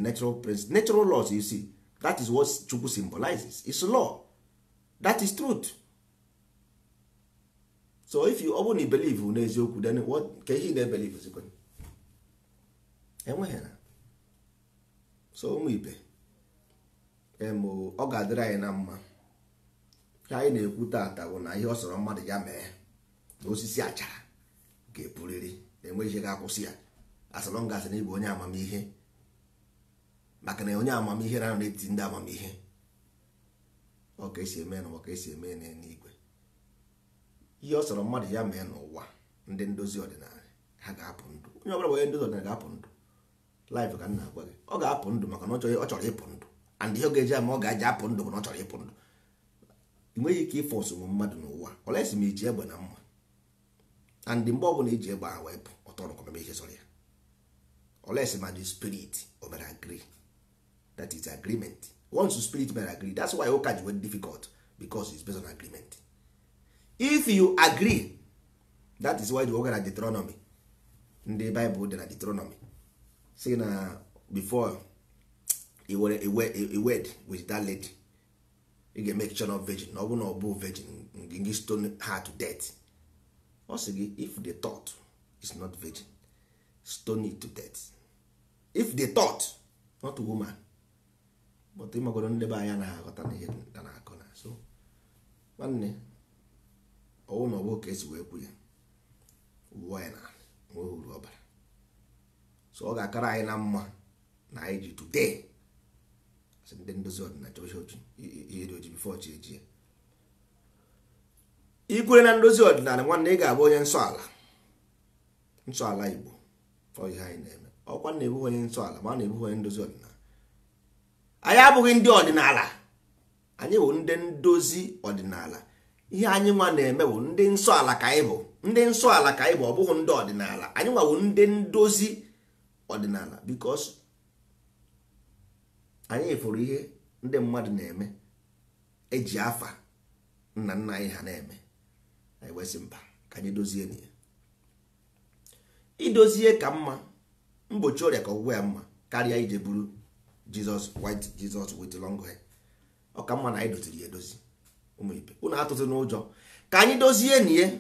natural laws you see that is what Chukwu symbolizes. It's law, that is truth. So if you only believe in eziokwu then what can you believe is going enweghị na. So ụmụ ibe ọ ga-adịrị anyị na mma ka anyị na-ekwu tata bụ na ihe ọ sọrọ mmadụ ya mee na osisi achara ga-epuriri enwe ihe ga-akwụsị ya as long as na ịbụ onye amamihe maka na onye amamihe na n'etiti ndị amamihe ọ ka esi eme n'ụwa ka esi eme n'eluigwe. Ihe ọ sọrọ mmadụ ya mee n'ụwa, ndị ndozi ọdịnala ha ga-apụ ndụ. Onye ọbụla onye ndozi ọdịnala ga-apụ ndụ. Life ka m na-agwa gị, ọ ga-apụ ndụ maka na ọ chọrọ ịpụ ndụ, and ihe ọ ga-eji ama ọ ga-aja apụ ndụ bụ na ọ chọrọ ịpụ ndụ. Ị nweghị ike ịfọsụ mmadụ n'ụwa olesi ma iji egbe na mma, and mgbe ọbụla iji egbe ahụ wepụ ọtọrọkọmeme ihe sọrọ ya, olesi ma the spirit o mere agree. That is agreement. Once the spirit may agree, that's why ụka ji wee difficult, because it's based on agreement. If you agree, that is why the ụka na Deuteronomy, ndị Bible dị na Deuteronomy say na before you were a wed with that lady, you get make sure of virgin, ọ bụ na ọ bụ virgin, you stone her to death. Also, if the thought is not virgin, stone it to death. If the thought, not a woman, but ịmagoro ndị be anya na-aghọta na ihe nta na-akọ na so nwanne ọwụ na ọbụ ka esi wee kwu ya ụwa ya na nwee uru ọbara. So ọ ga-akara anyị na mma na anyị ji today asị ndị ndozi ọdịnala chọcha oji ihe dị oji bifo chi eji ikwere na ndozi ọdịnala nwanne ị ga-abụ onye nsọ ala Igbo. Ọ ihe anyị na-eme ọkwa na-ebu onye nsọ ala ma a na-ebu onye ndozi ọdịnala. Anyị abụghị ndị ọdịnala, anyị bụ ndị ndozi ọdịnala. Ihe anyị nwa na-eme bụ ndị nsọ ala ka anyị bụ, ndị nsọ ala ka anyị bụ, ọ bụghị ndị ọdịnala. Anyị nwa bụ ndị ndozi ọdịnala because anyị fụrụ ihe ndị mmadụ na-eme eji afa nna nna anyị ha na-eme, anyị wesị mba ka anyị dozie ya. Idozie ka mma, mgbochi ọrịa ka ọgwụgwọ ya mma karịa ije buru Jesus, white Jesus with long hair. Ọ ka mma na anyị doziri ya edozi. Ụmụ ibe unu atụtụ n'ụjọ ka anyị dozie nie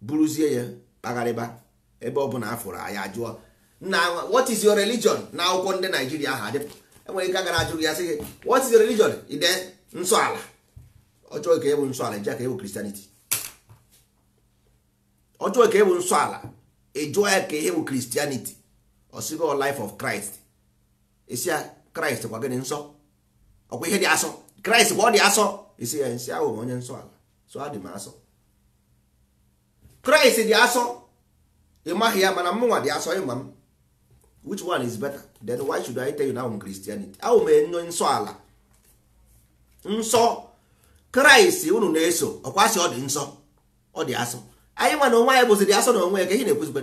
buruzie ya kpagharịba ebe ọ bụla afụrụ anyị ajụọ na what is your religion na akwụkwọ ndị Naijiria ahụ adịpụ. Enwere ike agara ajụ gị asị gị what is your religion, ide nsọ ala. Ọ chọghị ka ebu nsọ ala eji aka ebu Christianity. Ọ chọghị ka ebu nsọ ala ejụọ ya ka ihe bụ Christianity. Ọ sịgo life of Christ isi ya Christ kwa gịnị nsọ, ọkwa ihe dị asọ Christ kwa ọ dị asọ isi ya nsị ahụ onye nsọ ala so adị m asọ. Christ dị asọ ịmaghị ya mana mụnwa dị asọ ịma m. Which one is better? Then why should I tell you now I'm Christianity? Ahụ m enyo nsọ ala nsọ Christ unu na-eso ọkwa sị ọ dị nsọ ọ dị asọ. Anyị nwa na onwe anyị bụzi dị asọ na onwe ya ka ihe na-ekwuzigbe.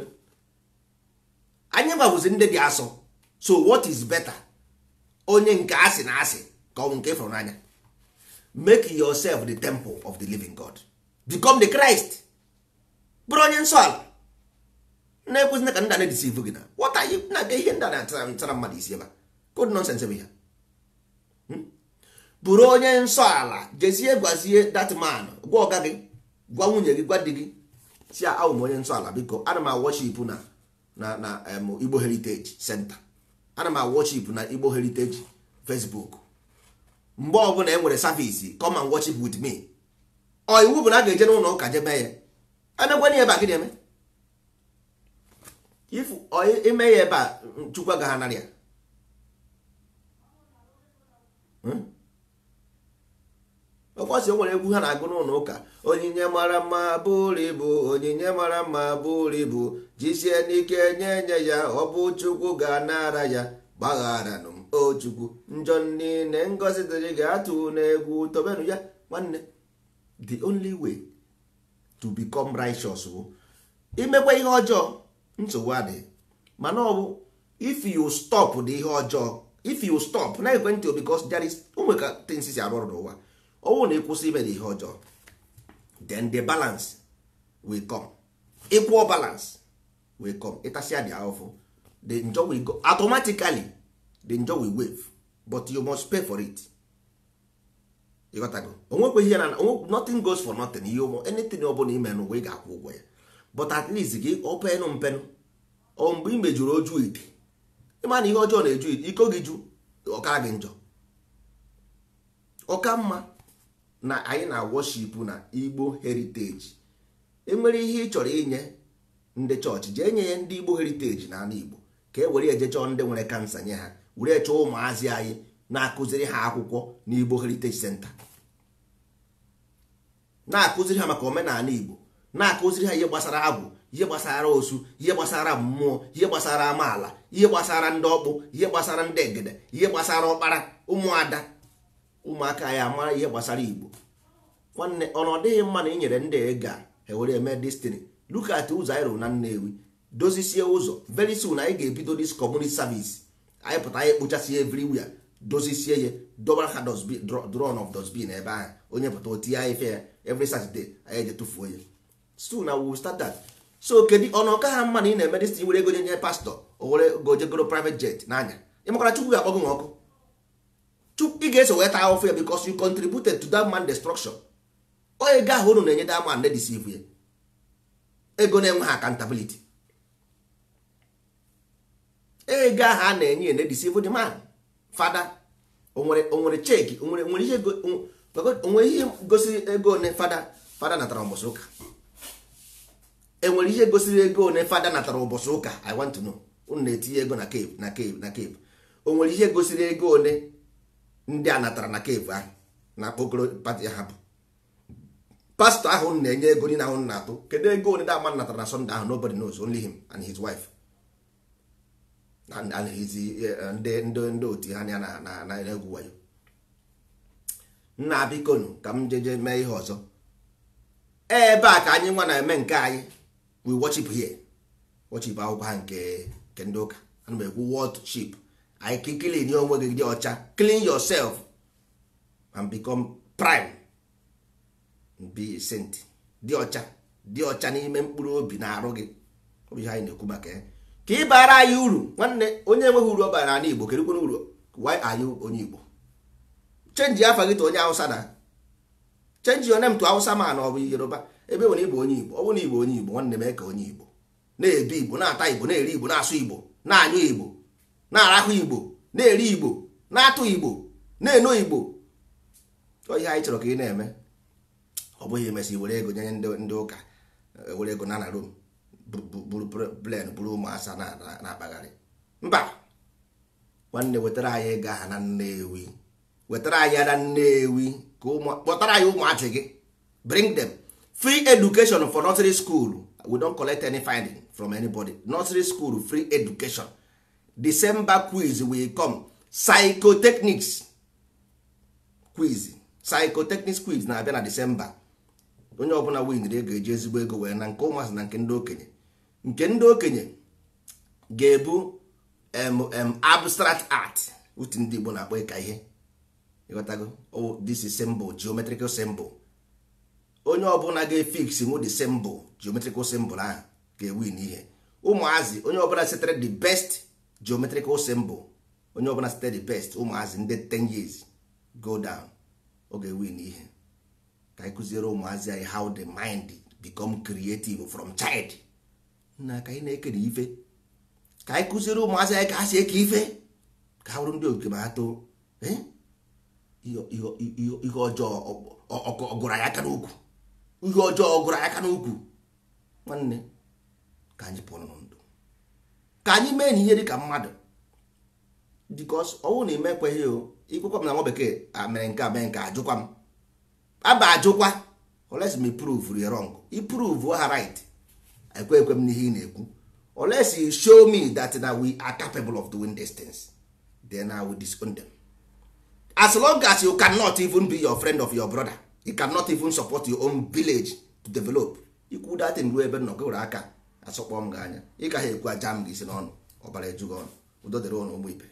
Anyị nwa bụzi ndị dị asọ. So what is better? Onye nke asị na asị ka ọ bụ nke ịfụrụ n'anya. Make yourself the temple of the living God. Become the Christ. Bụrụ onye nsọ ala. Na-ekwuzina ka ndị na-edisivu gị na what are you na-aga ihe ndị na-atara mmadụ isi ebe a. Code nonsense ebe ya. Bụrụ onye nsọ ala, jezie gwazie that man, gwa ọga gị, gwa nwunye gị, gwa di gị si ahụ m onye nsọ ala biko ana m worship na Igbo Heritage Center. Ana m worship na Igbo Heritage Facebook. Mgbe ọbụla e nwere service come and worship with me. Ọ iwu bụ na a ga-eje n'ụlọ ụka jebe ya. Anagwanye ebe a gị na-eme. If ime ya ebe a Chukwu agaghị anarị ya. Ọkwasị o nwere egwu ha na-agụ n'ụlọ ụka. Onyinye mara mma bụrụ ibu, onyinye mara mma bụrụ ibu, jisie n'ike nye ya, ọ bụ Chukwu ga-anara ya. Gbagharanụ m o Chukwu, njọ niile ngọzi dịrị ga-atụ n'egwu tobenu ya. Nwanne, the only way to become righteous bụ imekwa ihe ọjọọ nsogbu adịghị, mana ọ bụ if you stop the ihe ọjọọ, if you stop na ekwentị because there is onwe ka things si arụ ọrụ n'ụwa. Ọwụ na ịkwụsị ime the ihe ọjọọ, then the balance will come. Equal balance will come. Ịtasịa dị ahụfụ, the njọ will go automatically. The njọ will wave, but you must pay for it. You got to go. Onwekwe ihe na nothing goes for nothing. You anything ọbụla ime n'ụwa ị ga-akwụ ụgwọ ya. But at least gị openụ mpenụ ọ mgbe ị mejuru oju ite ịma na ihe ọjọọ na-eju ite iko gị ju ọkara gị njọ. Ọka mma na anyị na worship na Igbo Heritage. Enwere ihe ị chọrọ inye ndị chọọchị jee nye ya ndị Igbo Heritage na ala Igbo ka e were eje chọọ ndị nwere kansa nye ha, were chọọ ụmụazị anyị na-akụziri ha akwụkwọ n'Igbo Heritage Center. na-akụziri ha maka omenala Igbo, na-akụziri ha ihe gbasara agwụ, ihe gbasara osu, ihe gbasara mmụọ, ihe gbasara amaala, ihe gbasara ndị ọkpụ, ihe gbasara ndị egede, ihe gbasara ọkpara, ụmụada. Ụmụaka ya amara ihe gbasara Igbo. Nwanne ọ dịghị mma na inyere ndị ego a ewere eme destiny. Look at ụzọ anyị rụrụ na Nnewi, dozisie ụzọ. Very soon anyị ga-ebido this community service. Anyị pụta anyị kpochasị everywhere, dozisie ya, dobara ha drone of dustbin ebe ahụ. Onye pụta otinye anyị fe ya every Saturday, anyị eje tụfuo ya. Soon I will start that. So kedu ọnọka ha mma na ị na-eme destiny were ego nye pastọ o were gojegoro private jet n'anya. Ịmakwara Chukwu ga-akpọ gị ọkụ. Chukwu ị ga-eso weta ahụfụ ya because you contributed to that man destruction. Onye ga ahụ unu na-enye that man na-deceive ya. Ego na-enwe ha accountability. Ego ahụ a na-enye na-deceive the man. Fada onwere cheki, onwere ihe gosiri ego one fada natara ụbọchị ụka. Enwere ihe gosiri ego one fada natara ụbọchị ụka. I want to know. Unu na-etinye ego na cave. Onwere ihe gosiri ego one ndị a natara na cave ahụ na okpokoro pati ha bụ. Pastọ ahụ na-enye ego niile ahụ na-atụ. Kedu ego one da man natara na Sunday ahụ? Nobody knows, only him and his wife. And his ndị otu ha na egwu wayo. Nna bikonu ka m jeje mee ihe ọzọ. Ebe a ka anyị nwa na-eme nke anyị. We worship here. Worship akwụkwọ ha nke ndị ụka. Ana m ekwu worship. I clean your onwe gị dị ọcha. Clean yourself and become prime. Be saint. Dị ọcha n'ime mkpụrụ obi na arụ gị. Ọ bụ ihe anyị na-ekwu maka ya. Ka ị bara anyị uru. Nwanne onye enweghị uru ọ bara na Igbo kerikwana uru. Why are you onye Igbo? Change afa gị to onye Hausa na. Change your name to Hausa man ọ bụ Yoruba. Ebe nwere Igbo onye Igbo. Ọ bụ na Igbo onye Igbo, nwanne mee ka onye Igbo. Na-ebi Igbo, na-ata Igbo, na-eri Igbo, na-asụ Igbo, na-anyụ Igbo, na-arahụ Igbo, na-eri Igbo, na-atụ Igbo, na-eno Igbo. Ọ ihe anyị chọrọ ka ị na-eme. Ọ bụghị emesi were ego nye ndị ụka, were ego na Rome, buru plen, buru ụmụasa na-akpagharị. Mba, nwanne wetara anyị ego aha na Nnewi. Wetara anyị ya na Nnewi ka kpọtara anyị ụmụazị gị. Bring them. Free education for nursery school. We don't collect any finding from anybody. Nursery school, free education. December quiz will come. Psychotechnics quiz. Psychotechnics quiz na-abịa na December. Onye ọbụla winri ga-eji ezigbo ego wee na nke ụmụazị na nke ndị okenye. Nke ndị okenye ga-ebu abstract art. Uti ndị Igbo na-akpọ ịka ihe. Ịghọtago? Oh, this is symbol, geometrical symbol. Onye ọbụla ga-efix nwu the symbol, geometrical symbol ahụ ga-ewin ihe. Ụmụazị onye ọbụla setere the best geometrical symbol, onye ọbụla setere the best, ụmụazị ndị 10 years go down, ọ ga-ewin ihe. Ka anyị kụziere ụmụazị anyị how the mind become creative from child. Na ka anyị na-ekere ife, ka anyị kụziere ụmụazị anyị ka ha si eke ife, ka ha bụrụ ndị okike ma ha too. Ihe ọjọọ ọgụrụ anyị aka n'ukwu. Ihe ọjọọ ọgụrụ anyị aka n'ukwu. Nwanne, ka anyị pụọ n'ndụ, ka anyị mee ihe dị ka mmadụ. Because ọwụ na ime ekweghị o, ikwekwa m na nwa bekee mere nke a mee nke ajụkwa m. Aba ajụkwa, unless me prove you wrong. I prove ha right. Ekwe m n'ihe ị na-ekwu. Unless you show me that we are capable of doing these things, then I will disown them. As long as you cannot even be your friend of your brother, you cannot even support your own village to develop, ikwu that in ruo ebe nọ gị were aka asọkpọ m gị anya. Ị gaghị ekwu aja m gị isi n'ọnụ, ọbara eju gị ọnụ. Udo dịrị ụnụ ụmụ ibe.